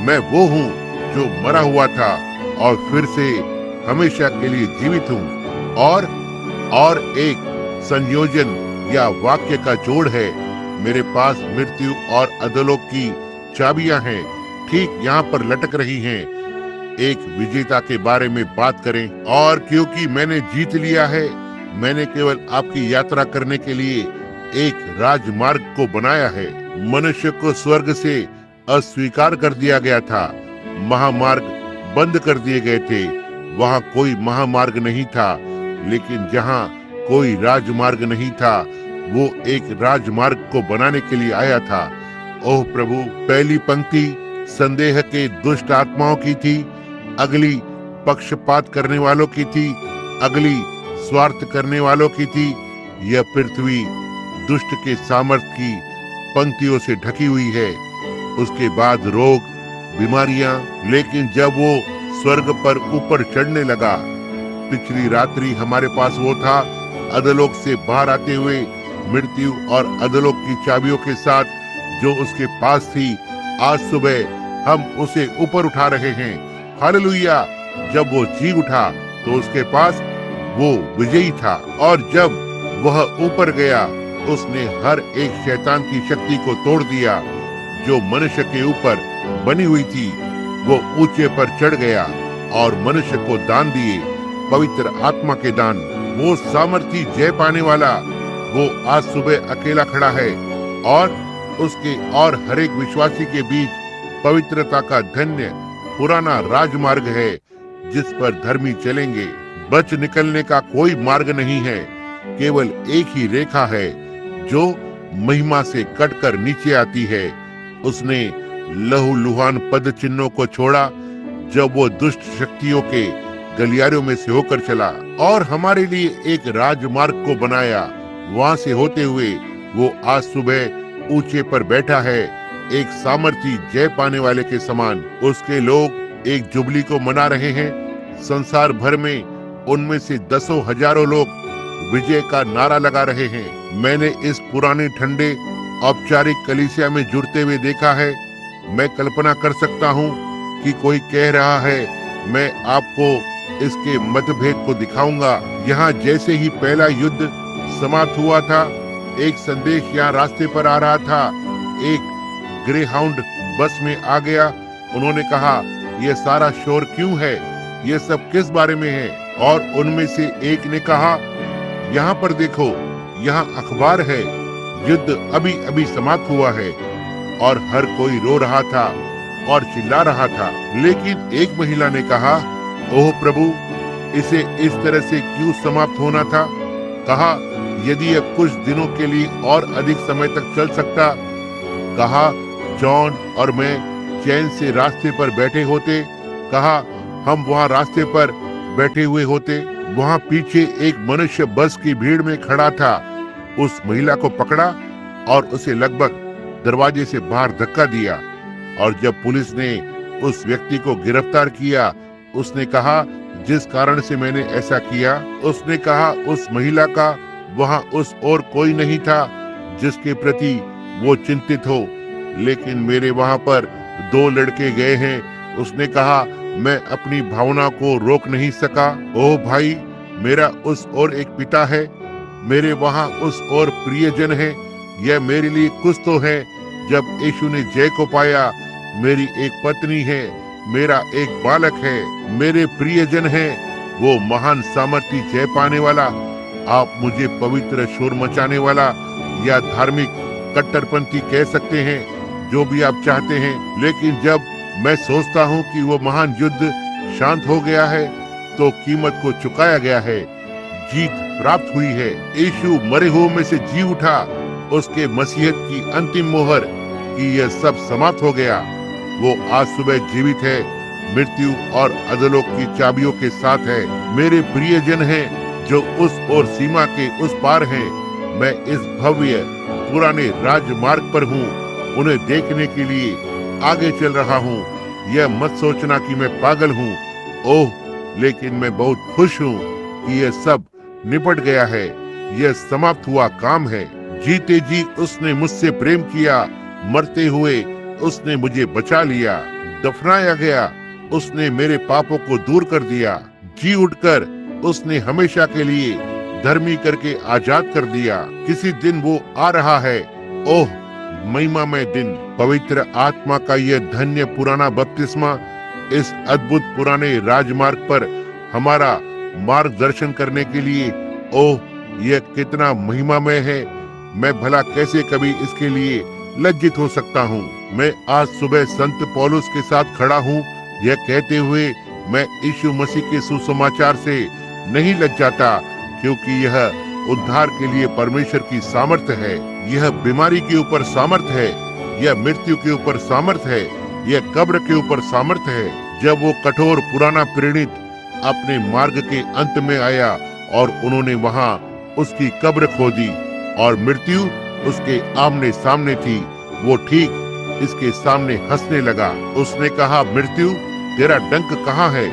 मैं वो हूँ जो मरा हुआ था और फिर से हमेशा के लिए जीवित हूँ। और एक संयोजन या वाक्य का जोड़ है। मेरे पास मृत्यु और अधोलोक की चाबियां हैं, ठीक यहाँ पर लटक रही हैं। एक विजेता के बारे में बात करें। और क्योंकि मैंने जीत लिया है, मैंने केवल आपकी यात्रा करने के लिए एक राजमार्ग को बनाया है। मनुष्य को स्वर्ग से अस्वीकार कर दिया गया था। महामार्ग बंद कर दिए गए थे। वहाँ कोई महामार्ग नहीं था। लेकिन जहाँ कोई राजमार्ग नहीं था, वो एक राजमार्ग को बनाने के लिए आया था। ओह प्रभु, पहली पंक्ति संदेह के दुष्ट आत्माओं की थी, अगली पक्षपात करने वालों की थी, अगली स्वार्थ करने वालों की थी। यह पृथ्वी दुष्ट के सामर्थ की पंक्तियों से ढकी हुई है। उसके बाद रोग, बीमारियां। लेकिन जब वो स्वर्ग पर ऊपर चढ़ने लगा, पिछली रात्रि हमारे पास वो था, अधोलोक से बाहर आते हुए मृत्यु और अधोलोक की चाबियों के साथ जो उसके पास थी। आज सुबह हम उसे ऊपर उठा रहे हैं। हालेलुया। जब वो जी उठा तो उसके पास वो विजयी था, और जब वह ऊपर गया उसने हर एक शैतान की शक्ति को तोड़ दिया जो मनुष्य के ऊपर बनी हुई थी। वो ऊंचे पर चढ़ गया और मनुष्य को दान दिए, पवित्र आत्मा के दान। वो सामर्थी जय पाने वाला, वो आज सुबह अकेला खड़ा है और उसके और हर एक विश्वासी के बीच पवित्रता का धन्य पुराना राजमार्ग है जिस पर धर्मी चलेंगे। बच निकलने का कोई मार्ग नहीं है, केवल एक ही रेखा है जो महिमा से कटकर नीचे आती है। उसने लहूलुहान पद चिन्हों को छोड़ा जब वो दुष्ट शक्तियों के गलियारों में से होकर चला और हमारे लिए एक राजमार्ग को बनाया। वहां से होते हुए वो आज सुबह ऊंचे पर बैठा है, एक सामर्थी जय पाने वाले के समान। उसके लोग एक जुबली को मना रहे हैं। संसार भर में उनमें से दसों हजारों लोग विजय का नारा लगा रहे हैं। मैंने इस पुराने ठंडे औपचारिक कलीसिया में जुड़ते हुए देखा है। मैं कल्पना कर सकता हूँ कि कोई कह रहा है, मैं आपको इसके मतभेद को दिखाऊंगा। यहाँ जैसे ही पहला युद्ध समाप्त हुआ था, एक संदेश यहाँ रास्ते पर आ रहा था। एक ग्रेहाउंड बस में आ गया। उन्होंने कहा, यह सारा शोर क्यों है? ये सब किस बारे में है? और उनमें से एक ने कहा, यहाँ पर देखो, यहाँ अखबार है, युद्ध अभी अभी समाप्त हुआ है। और हर कोई रो रहा था और चिल्ला रहा था। लेकिन एक महिला ने कहा, ओह प्रभु, इसे इस तरह से क्यों समाप्त होना था? कहा, यदि यह कुछ दिनों के लिए और अधिक समय तक चल सकता। कहा, जॉन और मैं चैन से रास्ते पर बैठे होते। कहा, हम वहाँ रास्ते पर बैठे हुए होते। वहाँ पीछे एक मनुष्य बस की भीड़ में खड़ा था। उस महिला को पकड़ा और उसे लगभग दरवाजे से बाहर धक्का दिया। और जब पुलिस ने उस व्यक्ति को गिरफ्तार किया, उसने कहा, जिस कारण से मैंने ऐसा किया, उसने कहा उस महिला का वहाँ उस और कोई नहीं था जिसके प्रति वो चिंतित हो, लेकिन मेरे वहाँ पर 2 लड़के गए हैं। उसने कहा, मैं अपनी भावना को रोक नहीं सका। ओह भाई, मेरा उस और एक पिता है, मेरे वहाँ उस और प्रियजन है। यह मेरे लिए कुछ तो है। जब यीशु ने जय को पाया, मेरी एक पत्नी है, मेरा एक बालक है, मेरे प्रियजन है, वो महान सामर्थी जय पाने वाला। आप मुझे पवित्र शोर मचाने वाला या धार्मिक कट्टरपंथी कह सकते हैं, जो भी आप चाहते हैं। लेकिन जब मैं सोचता हूँ कि वो महान युद्ध शांत हो गया है, तो कीमत को चुकाया गया है, जीत प्राप्त हुई है। यीशु मरे हुए में से जी उठा, उसके मसीहत की अंतिम मोहर कि यह सब समाप्त हो गया। वो आज सुबह जीवित है, मृत्यु और अधोलोक की चाबियों के साथ है। मेरे प्रियजन हैं जो उस और सीमा के उस पार हैं। मैं इस भव्य पुराने राजमार्ग पर हूँ, उन्हें देखने के लिए आगे चल रहा हूँ। यह मत सोचना कि मैं पागल हूँ। ओह, लेकिन मैं बहुत खुश हूँ कि यह सब निपट गया है। यह समाप्त हुआ काम है। जीते जी उसने मुझसे प्रेम किया, मरते हुए उसने मुझे बचा लिया। दफनाया गया, उसने मेरे पापों को दूर कर दिया। जी उठकर उसने हमेशा के लिए धर्मी करके आजाद कर दिया। किसी दिन वो आ रहा है। ओह, महिमामय दिन। पवित्र आत्मा का यह धन्य पुराना बपतिस्मा इस अद्भुत पुराने राजमार्ग पर हमारा मार्गदर्शन करने के लिए, ओह, यह कितना महिमामय है। मैं भला कैसे कभी इसके लिए लज्जित हो सकता हूँ। मैं आज सुबह संत पौलुस के साथ खड़ा हूँ, यह कहते हुए मैं यीशु मसीह के सुसमाचार से नहीं लज्जाता, क्योंकि यह उद्धार के लिए परमेश्वर की सामर्थ है। यह बीमारी के ऊपर सामर्थ है, यह मृत्यु के ऊपर सामर्थ है, यह कब्र के ऊपर सामर्थ है। जब वो कठोर पुराना प्रेरित अपने मार्ग के अंत में आया और उन्होंने वहाँ उसकी कब्र खोदी और मृत्यु उसके आमने सामने थी, वो ठीक इसके सामने हंसने लगा। उसने कहा, मृत्यु तेरा डंक कहाँ है?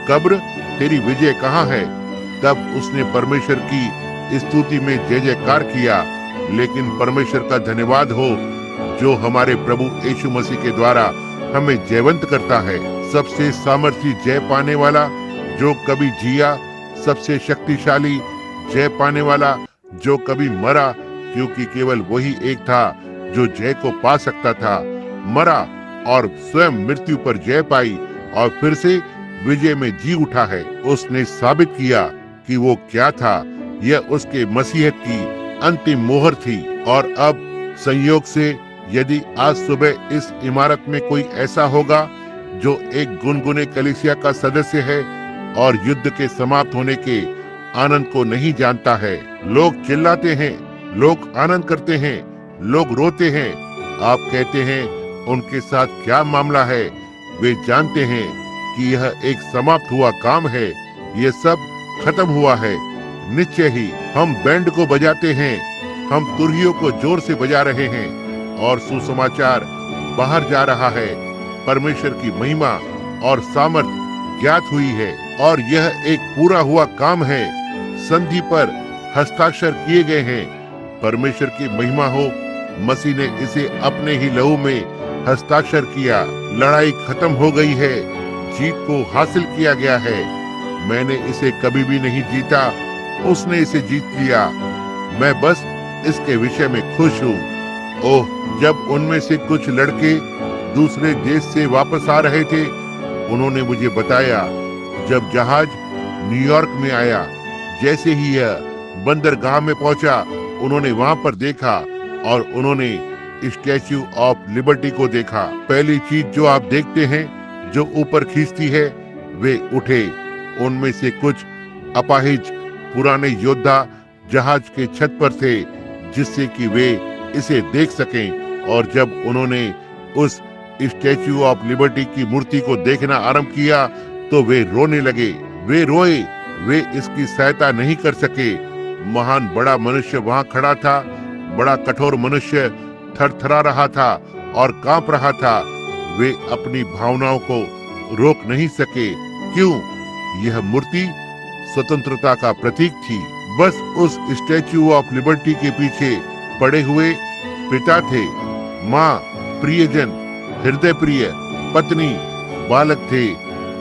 कब्र तेरी विजय कहाँ है? तब उसने परमेश्वर की स्तुति में जय जयकार किया। लेकिन परमेश्वर का धन्यवाद हो जो हमारे प्रभु यीशु मसीह के द्वारा हमें जयवंत करता है। सबसे सामर्थी जय पाने वाला जो कभी जिया, सबसे शक्तिशाली जय पाने वाला जो कभी मरा, क्योंकि केवल वही एक था जो जय को पा सकता था। मरा और स्वयं मृत्यु पर जय पाई और फिर से विजय में जी उठा है। उसने साबित किया कि वो क्या था। यह उसके मसीहत की अंतिम मोहर थी। और अब संयोग से यदि आज सुबह इस इमारत में कोई ऐसा होगा जो एक गुनगुने कलीसिया का सदस्य है और युद्ध के समाप्त होने के आनंद को नहीं जानता है। लोग चिल्लाते हैं, लोग आनंद करते हैं, लोग रोते हैं। आप कहते हैं उनके साथ क्या मामला है? वे जानते हैं कि यह एक समाप्त हुआ काम है, ये सब खत्म हुआ है। निश्चय ही हम बैंड को बजाते हैं, हम तुरहियों को जोर से बजा रहे हैं और सुसमाचार बाहर जा रहा है। परमेश्वर की महिमा और सामर्थ ज्ञात हुई है और यह एक पूरा हुआ काम है। संधि पर हस्ताक्षर किए गए हैं। परमेश्वर की महिमा हो, मसीह ने इसे अपने ही लहू में हस्ताक्षर किया। लड़ाई खत्म हो गई है, जीत को हासिल किया गया है। मैंने इसे कभी भी नहीं जीता, उसने इसे जीत लिया। मैं बस इसके विषय में खुश हूँ। ओह, जब उनमें से कुछ लड़के दूसरे देश से वापस आ रहे थे, उन्होंने मुझे बताया, जब जहाज न्यूयॉर्क में आया, जैसे ही यह बंदरगाह में पहुंचा, उन्होंने वहां पर देखा और उन्होंने स्टैच्यू ऑफ लिबर्टी को देखा। पहली चीज जो आप देखते हैं जो ऊपर खींचती है, वे उठे। उनमें से कुछ अपाहिज पुराने योद्धा जहाज के छत पर थे, जिससे कि वे इसे देख सकें। और जब उन्होंने उस स्टैच्यू ऑफ लिबर्टी की मूर्ति को देखना आरंभ किया तो वे रोने लगे। वे रोए, वे इसकी सहायता नहीं कर सके। महान बड़ा मनुष्य वहां खड़ा था। बड़ा कठोर मनुष्य थरथरा रहा था और कांप रहा था। वे अपनी भावनाओं को रोक नहीं सके। क्यों? यह मूर्ति स्वतंत्रता का प्रतीक थी। बस उस स्टैच्यू ऑफ लिबर्टी के पीछे पड़े हुए पिता थे, माँ, प्रियजन, हृदय प्रिय, पत्नी, बालक थे।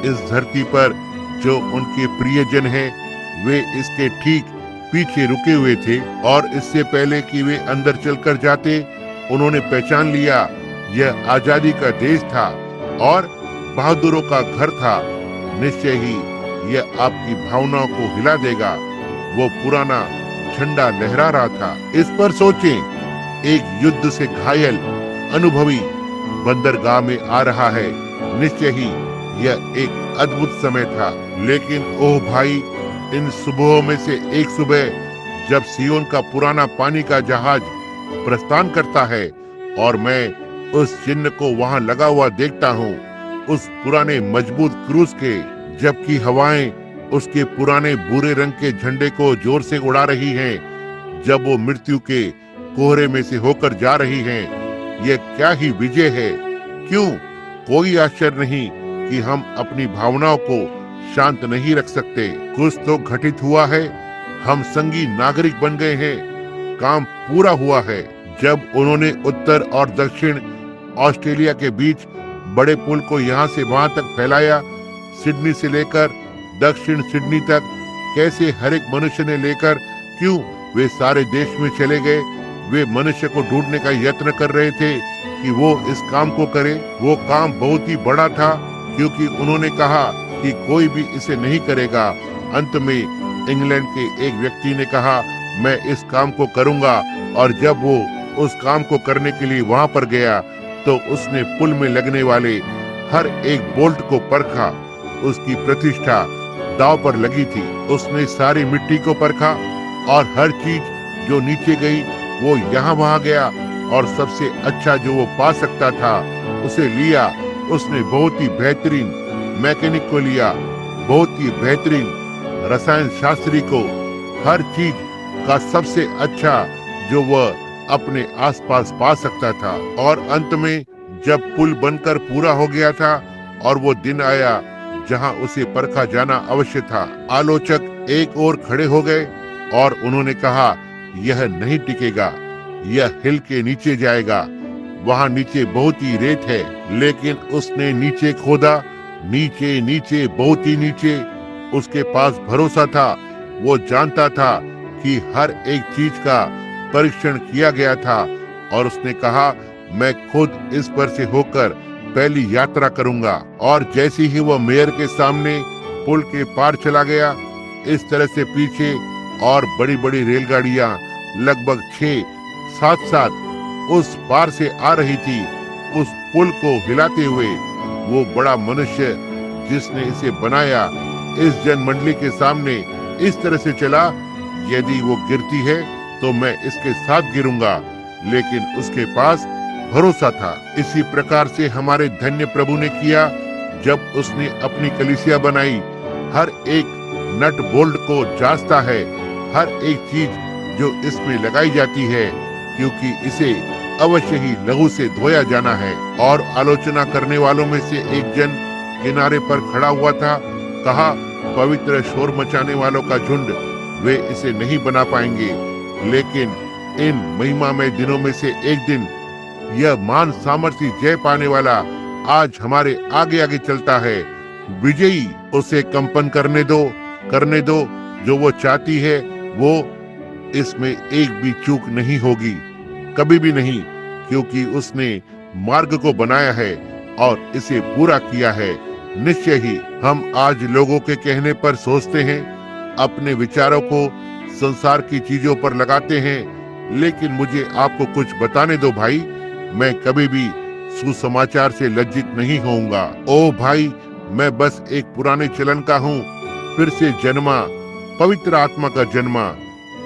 इस धरती पर जो उनके प्रियजन हैं, वे इसके ठीक पीछे रुके हुए थे। और इससे पहले कि वे अंदर चलकर जाते, उन्होंने पहचान लिया यह आजादी का देश था और बहादुरों का घर था। निश्चय ही यह आपकी भावनाओं को हिला देगा। वो पुराना झंडा लहरा रहा था। इस पर सोचें, एक युद्ध से घायल अनुभवी बंदरगाह में आ रहा है। निश्चय ही यह एक अद्भुत समय था। लेकिन ओह भाई, इन सुबहों में से एक सुबह जब सियोन का पुराना पानी का जहाज प्रस्थान करता है और मैं उस चिन्ह को वहां लगा हुआ देखता हूँ, उस पुराने मजबूत क्रूज के, जबकि हवाएं उसके पुराने भूरे रंग के झंडे को जोर से उड़ा रही हैं, जब वो मृत्यु के कोहरे में से होकर जा रही हैं। यह क्या ही विजय है। क्यों? कोई आश्चर्य नहीं कि हम अपनी भावनाओं को शांत नहीं रख सकते। कुछ तो घटित हुआ है। हम संगी नागरिक बन गए हैं। काम पूरा हुआ है। जब उन्होंने उत्तर और दक्षिण ऑस्ट्रेलिया के बीच बड़े पुल को यहाँ से वहां तक फैलाया, सिडनी से लेकर दक्षिण सिडनी तक, कैसे हर एक मनुष्य ने लेकर, क्यों वे सारे देश में चले गए। वे मनुष्य को ढूंढने का यत्न कर रहे थे कि वो इस काम को करे। वो काम बहुत ही बड़ा था, क्योंकि उन्होंने कहा कि कोई भी इसे नहीं करेगा। अंत में इंग्लैंड के एक व्यक्ति ने कहा, मैं इस काम को करूंगा। और जब वो उस काम को करने के लिए वहां पर गया तो उसने पुल में लगने वाले हर एक बोल्ट को परखा। उसकी प्रतिष्ठा दांव पर लगी थी। उसने सारी मिट्टी को परखा और हर चीज जो नीचे गई वो यहाँ वहां गया और सबसे अच्छा जो वो पा सकता था उसे लिया। उसने बहुत ही बेहतरीन मैकेनिक को लिया, बहुत ही बेहतरीन रसायन शास्त्री को, हर चीज का सबसे अच्छा जो वह अपने आसपास पा सकता था। और अंत में जब पुल बनकर पूरा हो गया था और वो दिन आया जहां उसे परखा जाना अवश्य था, आलोचक एक ओर खड़े हो गए और उन्होंने कहा, यह नहीं टिकेगा, यह हिल के नीचे जाएगा। वहां नीचे बहुत ही रेत है। लेकिन उसने नीचे खोदा, नीचे नीचे बहुत ही नीचे। उसके पास भरोसा था। वो जानता था कि हर एक चीज का परीक्षण किया गया था। और उसने कहा, मैं खुद इस पर से होकर पहली यात्रा करूंगा। और जैसे ही वह मेयर के सामने पुल के पार चला गया, इस तरह से पीछे और बड़ी बड़ी रेलगाड़ियां लगभग 6-7 साथ उस पार से आ रही थी, उस पुल को हिलाते हुए। वो बड़ा मनुष्य जिसने इसे बनाया, इस जनमंडली के सामने इस तरह से चला, यदि वो गिरती है तो मैं इसके साथ गिरूंगा। लेकिन उसके पास भरोसा था। इसी प्रकार से हमारे धन्य प्रभु ने किया। जब उसने अपनी कलीसिया बनाई, हर एक नट बोल्ट को जांचता है, हर एक चीज जो इसमें लगाई जाती है, क्योंकि इसे अवश्य ही लहू से धोया जाना है। और आलोचना करने वालों में से एक जन किनारे पर खड़ा हुआ था। कहा, पवित्र शोर मचाने वालों का झुंड, वे इसे नहीं बना पाएंगे। लेकिन इन महिमामय दिनों में से एक दिन यह मान सामर्थ्य जय पाने वाला आज हमारे आगे आगे चलता है। विजयी, उसे कंपन करने दो। जो वो चाहती है वो इसमें एक भी चूक नहीं होगी, कभी भी नहीं, क्योंकि उसने मार्ग को बनाया है और इसे पूरा किया है। निश्चय ही हम आज लोगों के कहने पर सोचते हैं, अपने विचारों को संसार की चीजों पर लगाते हैं। लेकिन मुझे आपको कुछ बताने दो भाई, मैं कभी भी सुसमाचार से लज्जित नहीं होऊंगा। ओ भाई, मैं बस एक पुराने चलन का हूँ, फिर से जन्मा, पवित्र आत्मा का जन्मा,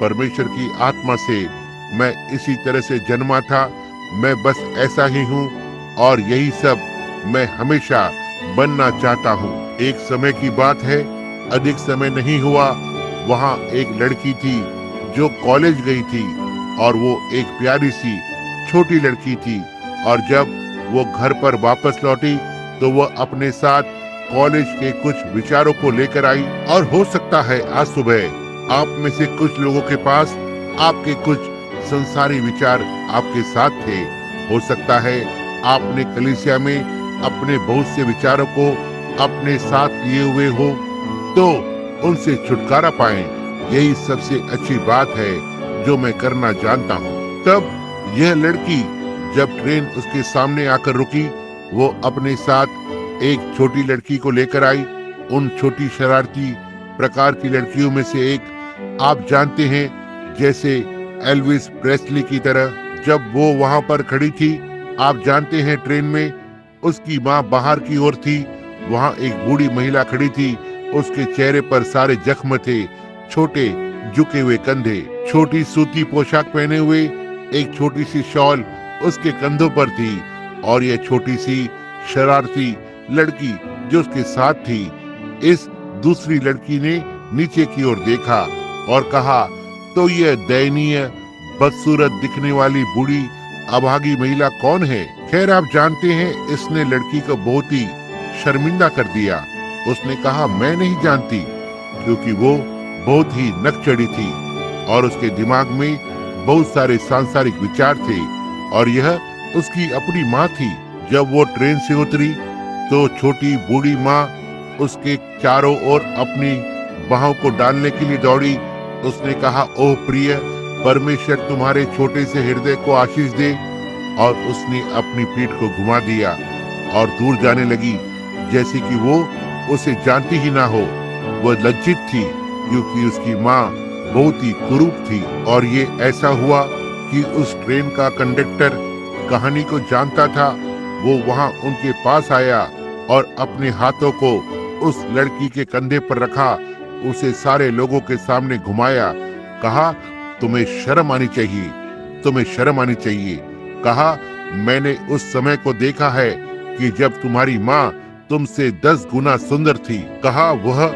परमेश्वर की आत्मा से मैं इसी तरह से जन्मा था। मैं बस ऐसा ही हूँ और यही सब मैं हमेशा बनना चाहता हूँ। एक समय की बात है, अधिक समय नहीं हुआ, वहाँ एक लड़की थी जो कॉलेज गई थी और वो एक प्यारी सी छोटी लड़की थी। और जब वो घर पर वापस लौटी तो वह अपने साथ कॉलेज के कुछ विचारों को लेकर आई। और हो सकता है आज सुबह आप में से कुछ लोगों के पास आपके कुछ संसारी विचार आपके साथ थे। हो सकता है आपने कलीसिया में अपने बहुत से विचारों को अपने साथ लिए हुए हो, तो उनसे छुटकारा पाएं। यही सबसे अच्छी बात है जो मैं करना जानता हूँ। तब यह लड़की जब ट्रेन उसके सामने आकर रुकी, वो अपने साथ एक छोटी लड़की को लेकर आई। उन छोटी शरारती प्रकार की लड़कियों में से एक, आप जानते हैं, जैसे एल्विस प्रेस्ली की तरह। जब वो वहां पर खड़ी थी, आप जानते हैं, ट्रेन में उसकी माँ बाहर की ओर थी। वहां एक बूढ़ी महिला खड़ी थी, उसके चेहरे पर सारे जख्म थे, छोटे झुके हुए कंधे, छोटी सूती पोशाक पहने हुए एक छोटी सी शॉल उसके कंधों पर थी। और यह छोटी सी शरारती लड़की जो उसके साथ थी, इस दूसरी लड़की ने नीचे की ओर देखा और कहा, तो यह दयनीय बदसूरत दिखने वाली बूढ़ी अभागी महिला कौन है? खैर, आप जानते हैं, इसने लड़की को बहुत ही शर्मिंदा कर दिया। उसने कहा, मैं नहीं जानती, क्योंकि वो बहुत ही नकचढ़ी थी और उसके दिमाग में बहुत सारे सांसारिक विचार थे और यह उसकी अपनी माँ थी। जब वो ट्रेन से उतरी तो छोटी बूढ़ी माँ उसके चारों ओर अपनी बाहों को डालने के लिए दौड़ी। उसने कहा, ओह प्रिय, परमेश्वर तुम्हारे छोटे से हृदय को आशीष दे। और उसने अपनी पीठ को घुमा दिया और दूर जाने लगी, जैसे कि वो उसे जानती ही ना हो। वह लज्जित थी क्योंकि उसकी माँ बहुत ही कुरूप थी। और ये ऐसा हुआ कि उस ट्रेन का कंडक्टर कहानी को जानता था। वो वहां उनके पास आया और अपने हाथों को उस लड़की के कंधे पर रखा, उसे सारे लोगों के सामने घुमाया, कहा, तुम्हें शर्म आनी चाहिए, तुम्हें शर्म आनी चाहिए। कहा, मैंने उस समय को देखा है कि जब तुम्हारी माँ तुमसे 10 गुना सुंदर थी। कहा, वह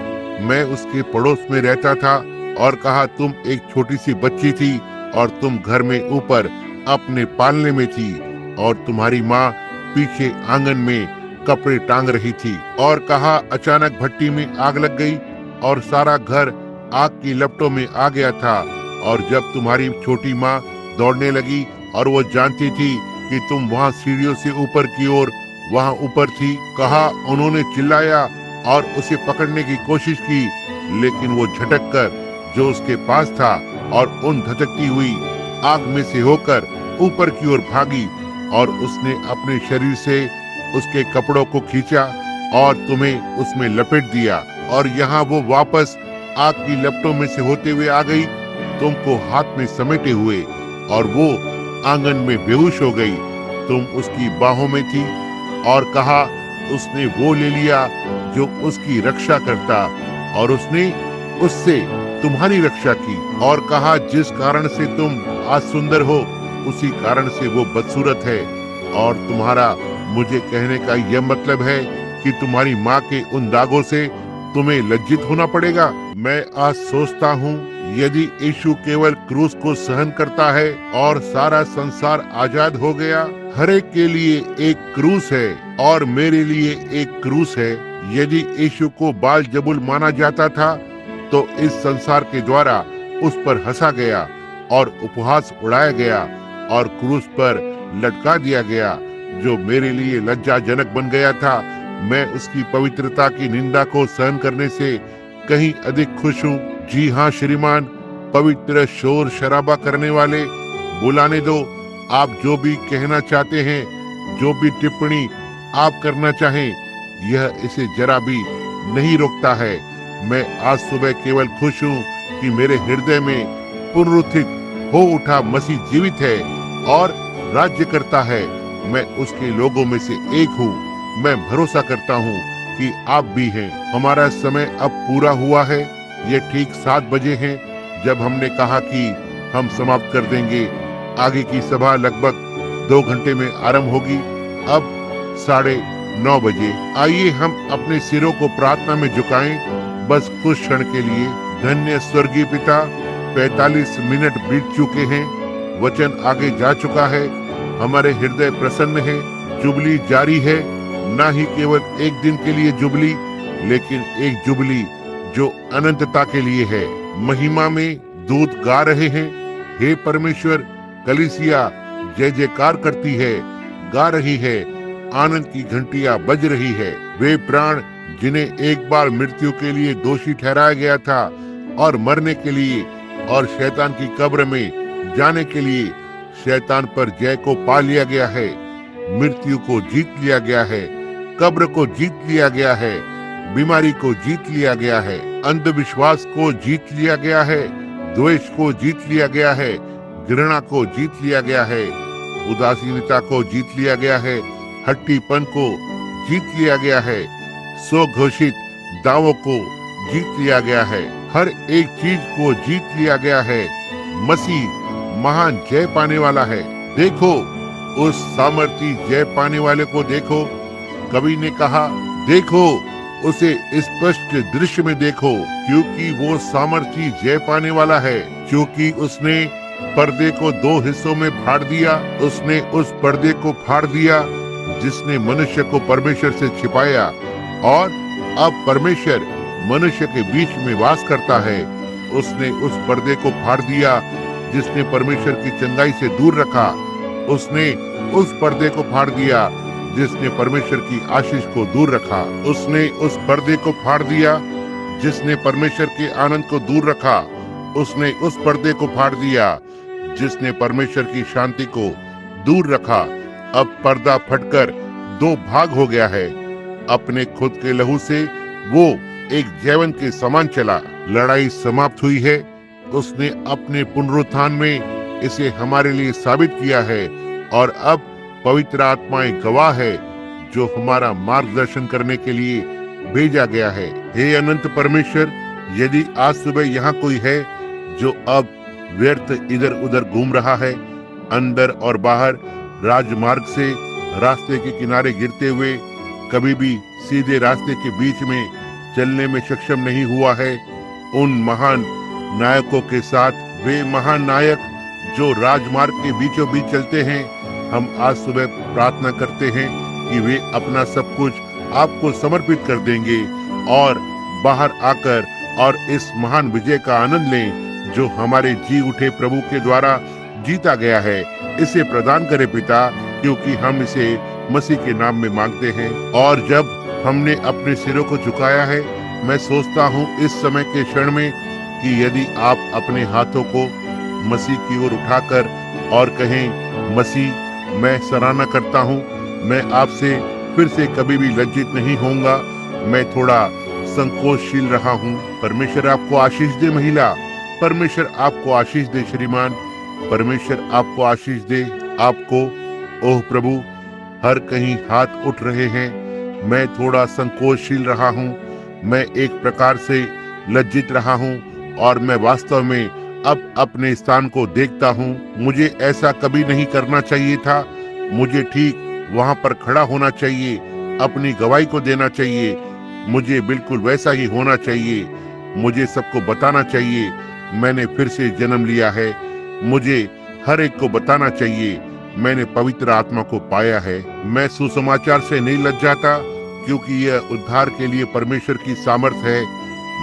मैं उसके पड़ोस में रहता था। और कहा, तुम एक छोटी सी बच्ची थी और तुम घर में ऊपर अपने पालने में थी और तुम्हारी माँ पीछे आंगन में कपड़े टांग रही थी। और कहा, अचानक भट्टी में आग लग गई और सारा घर आग की लपटों में आ गया था। और जब तुम्हारी छोटी माँ दौड़ने लगी और वो जानती थी कि तुम वहाँ सीढ़ियों से ऊपर की ओर वहाँ ऊपर थी। कहा, उन्होंने चिल्लाया और उसे पकड़ने की कोशिश की, लेकिन वो झटक कर जो उसके पास था और उन धधकती हुई आग में से होकर ऊपर की ओर भागी और उसने अपने शरीर से उसके कपड़ों को खींचा और तुम्हें उसमें लपेट दिया। और यहाँ वो वापस आग की लपटों में से होते हुए आ गई, तुमको हाथ में समेटे हुए, और वो आंगन में बेहोश हो गई। तुम उसकी बाहों में थी। और कहा, उसने वो ले लिया जो उसकी रक्षा करता और उसने उससे तुम्हारी रक्षा की। और कहा, जिस कारण से तुम आज सुंदर हो, उसी कारण से वो बदसूरत है। और तुम्हारा मुझे कहने का यह मतलब है कि तुम्हारी माँ के उन दागों से तुम्हें लज्जित होना पड़ेगा। मैं आज सोचता हूँ, यदि यीशु केवल क्रूस को सहन करता है और सारा संसार आजाद हो गया। हर एक के लिए एक क्रूस है और मेरे लिए एक क्रूस है। यदि यीशु को बाल जबुल माना जाता था तो इस संसार के द्वारा उस पर हंसा गया और उपहास उड़ाया गया और क्रूस पर लटका दिया गया, जो मेरे लिए लज्जाजनक बन गया था। मैं उसकी पवित्रता की निंदा को सहन करने से कहीं अधिक खुश हूँ। जी हाँ श्रीमान, पवित्र शोर शराबा करने वाले, बुलाने दो। आप जो भी कहना चाहते हैं, जो भी टिप्पणी आप करना चाहें, यह इसे जरा भी नहीं रोकता है। मैं आज सुबह केवल खुश हूँ कि मेरे हृदय में पुनरुत्थित हो उठा मसीह जीवित है और राज्य करता है। मैं उसके लोगों में से एक हूँ। मैं भरोसा करता हूँ कि आप भी हैं। हमारा समय अब पूरा हुआ है। ये ठीक 7 बजे हैं जब हमने कहा कि हम समाप्त कर देंगे, आगे की सभा लगभग 2 घंटे में आरंभ होगी। अब 9:30 बजे। आइए हम अपने सिरों को प्रार्थना में झुकाएं, बस कुछ क्षण के लिए। धन्य स्वर्गीय पिता, 45 मिनट बीत चुके हैं, वचन आगे जा चुका है, हमारे हृदय प्रसन्न है, जुबली जारी है। ना ही केवल एक दिन के लिए जुबली, लेकिन एक जुबली जो अनंतता के लिए है। महिमा में दूत गा रहे हैं, हे परमेश्वर। कलीसिया जय जयकार करती है, गा रही है, आनंद की घंटियां बज रही है। वे प्राण जिन्हें एक बार मृत्यु के लिए दोषी ठहराया गया था और मरने के लिए और शैतान की कब्र में जाने के लिए शैतान पर जय को पा लिया गया है, मृत्यु को जीत लिया गया है, कब्र को जीत लिया गया है, बीमारी को जीत लिया गया है, अंधविश्वास को जीत लिया गया है, द्वेष को जीत लिया गया है, घृणा को जीत लिया गया है, उदासीनता को जीत लिया गया है, हट्टीपन को जीत लिया गया है, स्वघोषित दावों को जीत लिया गया है, हर एक चीज को जीत लिया गया है। मसीह महान जय पाने वाला है। देखो उस सामर्थी जय पाने वाले को देखो। कवि ने कहा, देखो उसे स्पष्ट दृश्य में देखो, क्योंकि वो सामर्थी जय पाने वाला है। क्योंकि उसने पर्दे को 2 हिस्सों में फाड़ दिया, उसने उस पर्दे को फाड़ दिया जिसने मनुष्य को परमेश्वर से छिपाया, और अब परमेश्वर मनुष्य के बीच में वास करता है। उसने उस पर्दे को फाड़ दिया जिसने परमेश्वर की चंगाई से दूर रखा। उसने उस पर्दे को फाड़ दिया जिसने परमेश्वर की आशीष को दूर रखा। उसने उस पर्दे को फाड़ दिया जिसने परमेश्वर के आनंद को दूर रखा। उसने उस पर्दे को फाड़ दिया जिसने परमेश्वर की शांति को दूर रखा। अब पर्दा फटकर 2 भाग हो गया है। अपने खुद के लहू से वो एक जैवन के समान चला। लड़ाई समाप्त हुई है। उसने अपने पुनरुत्थान में इसे हमारे लिए साबित किया है, और अब पवित्र आत्माएं गवाह है जो हमारा मार्गदर्शन करने के लिए भेजा गया है। हे अनंत परमेश्वर, यदि आज सुबह यहाँ कोई है जो अब व्यर्थ इधर उधर घूम रहा है, अंदर और बाहर राजमार्ग से रास्ते के किनारे गिरते हुए कभी भी सीधे रास्ते के बीच में चलने में सक्षम नहीं हुआ है, उन महान नायकों के साथ, वे महान नायक जो राजमार्ग के बीचों बीच चलते हैं, हम आज सुबह प्रार्थना करते हैं कि वे अपना सब कुछ आपको समर्पित कर देंगे और बाहर आकर और इस महान विजय का आनंद लें जो हमारे जी उठे प्रभु के द्वारा जीता गया है। इसे प्रदान करे पिता, क्योंकि हम इसे मसीह के नाम में मांगते हैं। और जब हमने अपने सिरों को झुकाया है, मैं सोचता हूँ इस समय के क्षण में कि यदि आप अपने हाथों को मसीह की ओर उठाकर और कहें, मसीह मैं सराहना करता हूँ, मैं आपसे फिर से कभी भी लज्जित नहीं होऊंगा, मैं थोड़ा संकोचशील रहा हूँ। परमेश्वर आपको आशीष दे महिला, परमेश्वर आपको आशीष दे श्रीमान, परमेश्वर आपको आशीष दे आपको। ओह प्रभु, हर कहीं हाथ उठ रहे हैं, मैं थोड़ा संकोचशील रहा हूँ, मैं एक प्रकार से लज्जित रहा हूँ, और मैं वास्तव में अब अपने स्थान को देखता हूँ। मुझे ऐसा कभी नहीं करना चाहिए था। मुझे ठीक वहाँ पर खड़ा होना चाहिए, अपनी गवाही को देना चाहिए। मुझे बिल्कुल वैसा ही होना चाहिए। मुझे सबको बताना चाहिए मैंने फिर से जन्म लिया है। मुझे हर एक को बताना चाहिए मैंने पवित्र आत्मा को पाया है। मैं सुसमाचार से नहीं लज जाता, क्योंकि यह उद्धार के लिए परमेश्वर की सामर्थ है।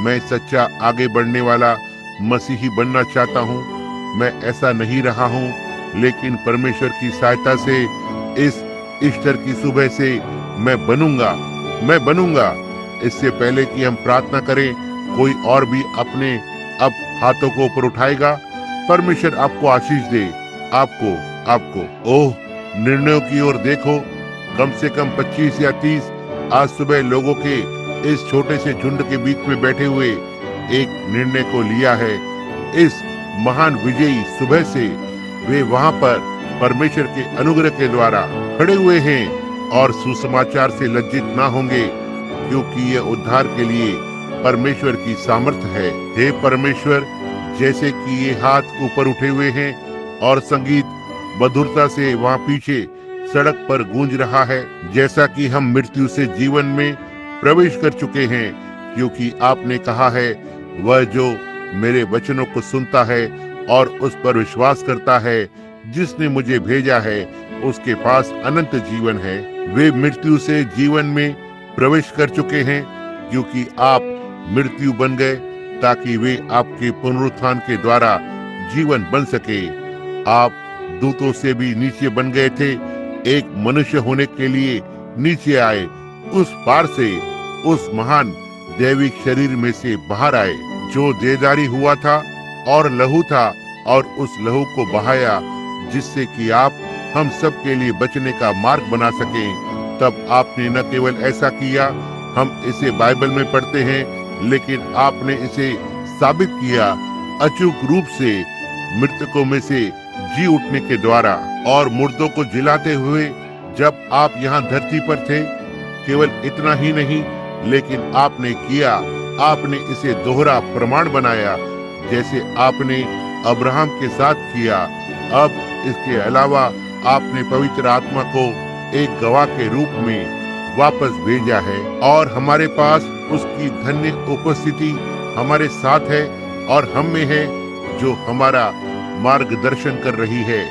मैं सच्चा आगे बढ़ने वाला मसीही बनना चाहता हूँ। मैं ऐसा नहीं रहा हूँ, लेकिन परमेश्वर की सहायता से इस ईस्टर की सुबह से मैं बनूंगा। इससे पहले कि हम प्रार्थना करें, कोई और भी अपने अब हाथों को ऊपर उठाएगा। परमेश्वर आपको आशीष दे, आपको। ओह, निर्णयों की ओर देखो। कम से कम 25 या 30 आज सुबह लोगों के इस छोटे से झुंड के बीच में बैठे हुए एक निर्णय को लिया है। इस महान विजयी सुबह से वे वहां पर परमेश्वर के अनुग्रह के द्वारा खड़े हुए हैं और सुसमाचार से लज्जित ना होंगे, क्योंकि यह उद्धार के लिए परमेश्वर की सामर्थ है। हे परमेश्वर, जैसे कि ये हाथ ऊपर उठे हुए हैं और संगीत मधुरता से वहाँ पीछे सड़क पर गूंज रहा है, जैसा कि हम मृत्यु से जीवन में प्रवेश कर चुके हैं, क्योंकि आपने कहा है वह जो मेरे वचनों को सुनता है और उस पर विश्वास करता है जिसने मुझे भेजा है, उसके पास अनंत जीवन है। वे मृत्यु से जीवन में प्रवेश कर चुके हैं, क्योंकि आप मृत्यु बन गए ताकि वे आपके पुनरुत्थान के द्वारा जीवन बन सके। आप दूतों से भी नीचे बन गए थे, एक मनुष्य होने के लिए नीचे आए, उस पार से उस महान दैविक शरीर में से बाहर आए जो देदारी हुआ था और लहू था, और उस लहू को बहाया जिससे कि आप हम सब के लिए बचने का मार्ग बना सकें। तब आपने न केवल ऐसा किया, हम इसे बाइबल में पढ़ते हैं, लेकिन आपने इसे साबित किया अचूक रूप से मृतकों में से जी उठने के द्वारा और मुर्दों को जिलाते हुए जब आप यहाँ धरती पर थे। केवल इतना ही नहीं, लेकिन आपने किया, आपने इसे दोहरा प्रमाण बनाया जैसे आपने अब्राहम के साथ किया। अब इसके अलावा आपने पवित्र आत्मा को एक गवाह के रूप में वापस भेजा है और हमारे पास उसकी धन्य उपस्थिति हमारे साथ है और हम में है, जो हमारा मार्गदर्शन कर रही है,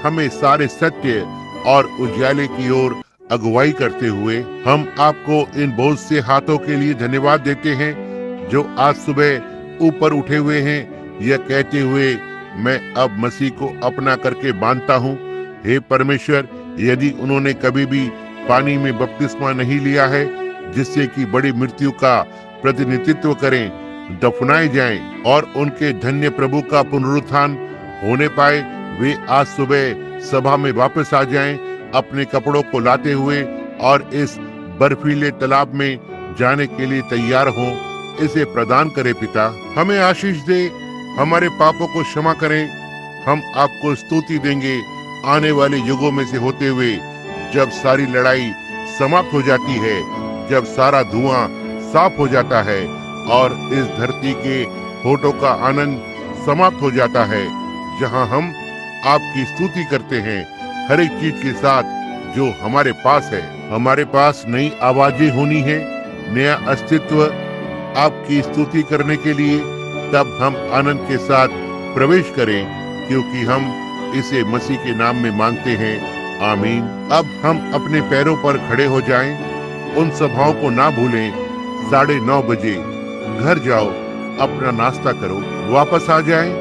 हमें सारे सत्य और उजाले की ओर अगुवाई करते हुए। हम आपको इन बहुत से हाथों के लिए धन्यवाद देते हैं जो आज सुबह ऊपर उठे हुए हैं, यह कहते हुए मैं अब मसीह को अपना करके मानता हूँ। हे परमेश्वर, यदि उन्होंने कभी भी पानी में बपतिस्मा नहीं लिया है जिससे कि बड़ी मृत्यु का प्रतिनिधित्व करें, दफनाए जाएं और उनके धन्य प्रभु का पुनरुत्थान होने पाए, वे आज सुबह सभा में वापस आ जाएं, अपने कपड़ों को लाते हुए और इस बर्फीले तालाब में जाने के लिए तैयार हों। इसे प्रदान करे पिता, हमें आशीष दे, हमारे पापों को क्षमा करें। हम आपको स्तुति देंगे आने वाले युगों में से होते हुए, जब सारी लड़ाई समाप्त हो जाती है, जब सारा धुआं साफ हो जाता है और इस धरती के होठों का आनंद समाप्त हो जाता है, जहां हम आपकी स्तुति करते हैं हर एक चीज के साथ जो हमारे पास है। हमारे पास नई आवाजें होनी है, नया अस्तित्व आपकी स्तुति करने के लिए। तब हम आनंद के साथ प्रवेश करें, क्योंकि हम इसे मसीह के नाम में मांगते हैं, आमीन। अब हम अपने पैरों पर खड़े हो जाएं। उन सभाओं को ना भूलें। 9:30 बजे घर जाओ, अपना नाश्ता करो, वापस आ जाएं।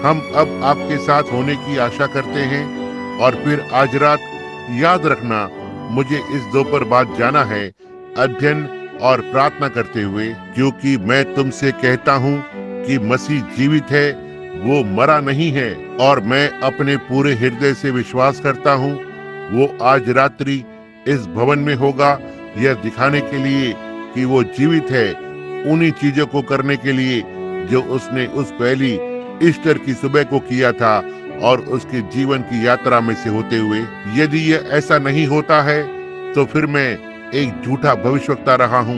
हम अब आपके साथ होने की आशा करते हैं। और फिर आज रात याद रखना, मुझे इस दोपहर बाद जाना है अध्ययन और प्रार्थना करते हुए, क्योंकि मैं तुमसे कहता हूँ कि मसीह जीवित है, वो मरा नहीं है। और मैं अपने पूरे हृदय से विश्वास करता हूँ वो आज रात्रि इस भवन में होगा, यह दिखाने के लिए कि वो जीवित है, उन्हीं चीजों को करने के लिए जो उसने उस पहली ईस्टर की सुबह को किया था और उसके जीवन की यात्रा में से होते हुए। यदि यह ऐसा नहीं होता है तो फिर मैं एक झूठा भविष्यवक्ता रहा हूँ।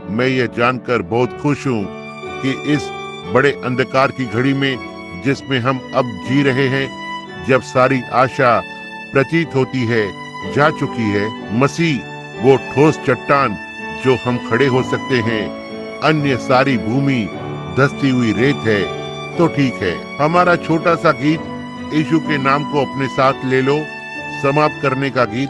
मैं यह जानकर बहुत खुश हूँ कि इस बड़े अंधकार की घड़ी में जिसमें हम अब जी रहे हैं, जब सारी आशा प्रतीत होती है जा चुकी है, मसीह वो ठोस चट्टान जो हम खड़े हो सकते हैं, अन्य सारी भूमि धंसती हुई रेत है। तो ठीक है, हमारा छोटा सा गीत यीशु के नाम को अपने साथ ले लो, समाप्त करने का गीत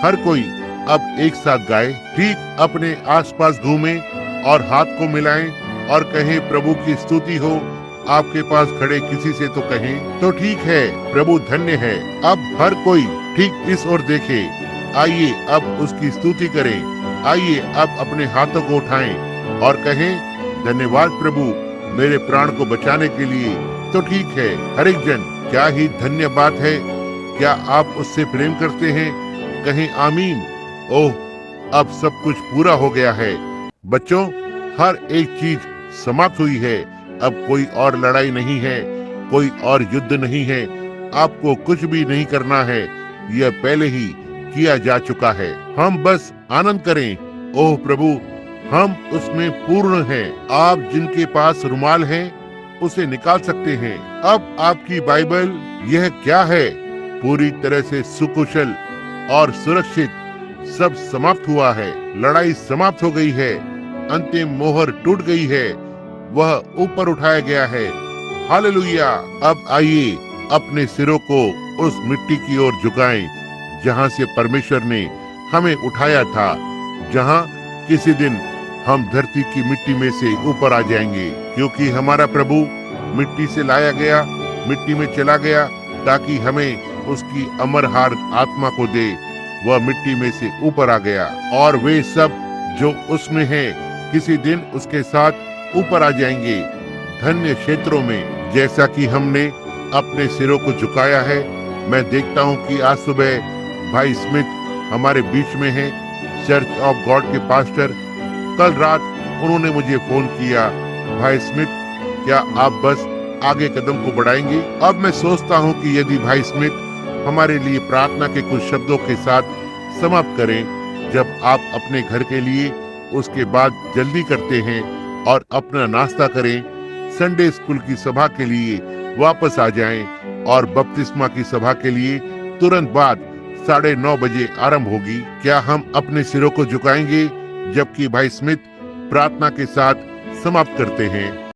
हर कोई अब एक साथ गाए। ठीक अपने आसपास घूमें और हाथ को मिलाएं और कहें प्रभु की स्तुति हो। आपके पास खड़े किसी से तो कहें। तो ठीक है, प्रभु धन्य है। अब हर कोई ठीक इस ओर देखे। आइए अब उसकी स्तुति करें। आइए अब अपने हाथों को उठाएं और कहें धन्यवाद प्रभु मेरे प्राण को बचाने के लिए। तो ठीक है, हर एक जन, क्या ही धन्य बात है। क्या आप उससे प्रेम करते हैं? कहें आमीन। ओह, अब सब कुछ पूरा हो गया है। बच्चों, हर एक चीज समाप्त हुई है। अब कोई और लड़ाई नहीं है, कोई और युद्ध नहीं है। आपको कुछ भी नहीं करना है, यह पहले ही किया जा चुका है। हम बस आनंद करें। ओह प्रभु, हम उसमें पूर्ण हैं। आप जिनके पास रुमाल है उसे निकाल सकते हैं। अब आपकी बाइबल यह क्या है? पूरी तरह से सुकुशल और सुरक्षित सब समाप्त हुआ है। लड़ाई समाप्त हो गई है। अंतिम मोहर टूट गई है। वह ऊपर उठाया गया है। हालेलुया। अब आइए अपने सिरों को उस मिट्टी की ओर झुकाएं जहां से परमेश्वर ने हमें उठाया था, जहां किसी दिन हम धरती की मिट्टी में से ऊपर आ जाएंगे, क्योंकि हमारा प्रभु मिट्टी से लाया गया, मिट्टी में चला गया ताकि हमें उसकी अमरहार आत्मा को दे। वह मिट्टी में से ऊपर आ गया और वे सब जो उसमें हैं किसी दिन उसके साथ ऊपर आ जाएंगे धन्य क्षेत्रों में। जैसा कि हमने अपने सिरों को झुकाया है, मैं देखता हूँ कि आज सुबह भाई स्मिथ हमारे बीच में हैं, चर्च ऑफ गॉड के पास्टर। कल रात उन्होंने मुझे फोन किया, भाई स्मिथ क्या आप बस आगे कदम को बढ़ाएंगे? अब मैं सोचता हूँ कि यदि भाई स्मिथ हमारे लिए प्रार्थना के कुछ शब्दों के साथ समाप्त करें, जब आप अपने घर के लिए उसके बाद जल्दी करते हैं और अपना नाश्ता करें, संडे स्कूल की सभा के लिए वापस आ जाएं और बपतिस्मा की सभा के लिए तुरंत बाद 9:30 बजे आरंभ होगी। क्या हम अपने सिरों को झुकाएंगे जबकि भाई स्मिथ प्रार्थना के साथ समाप्त करते हैं?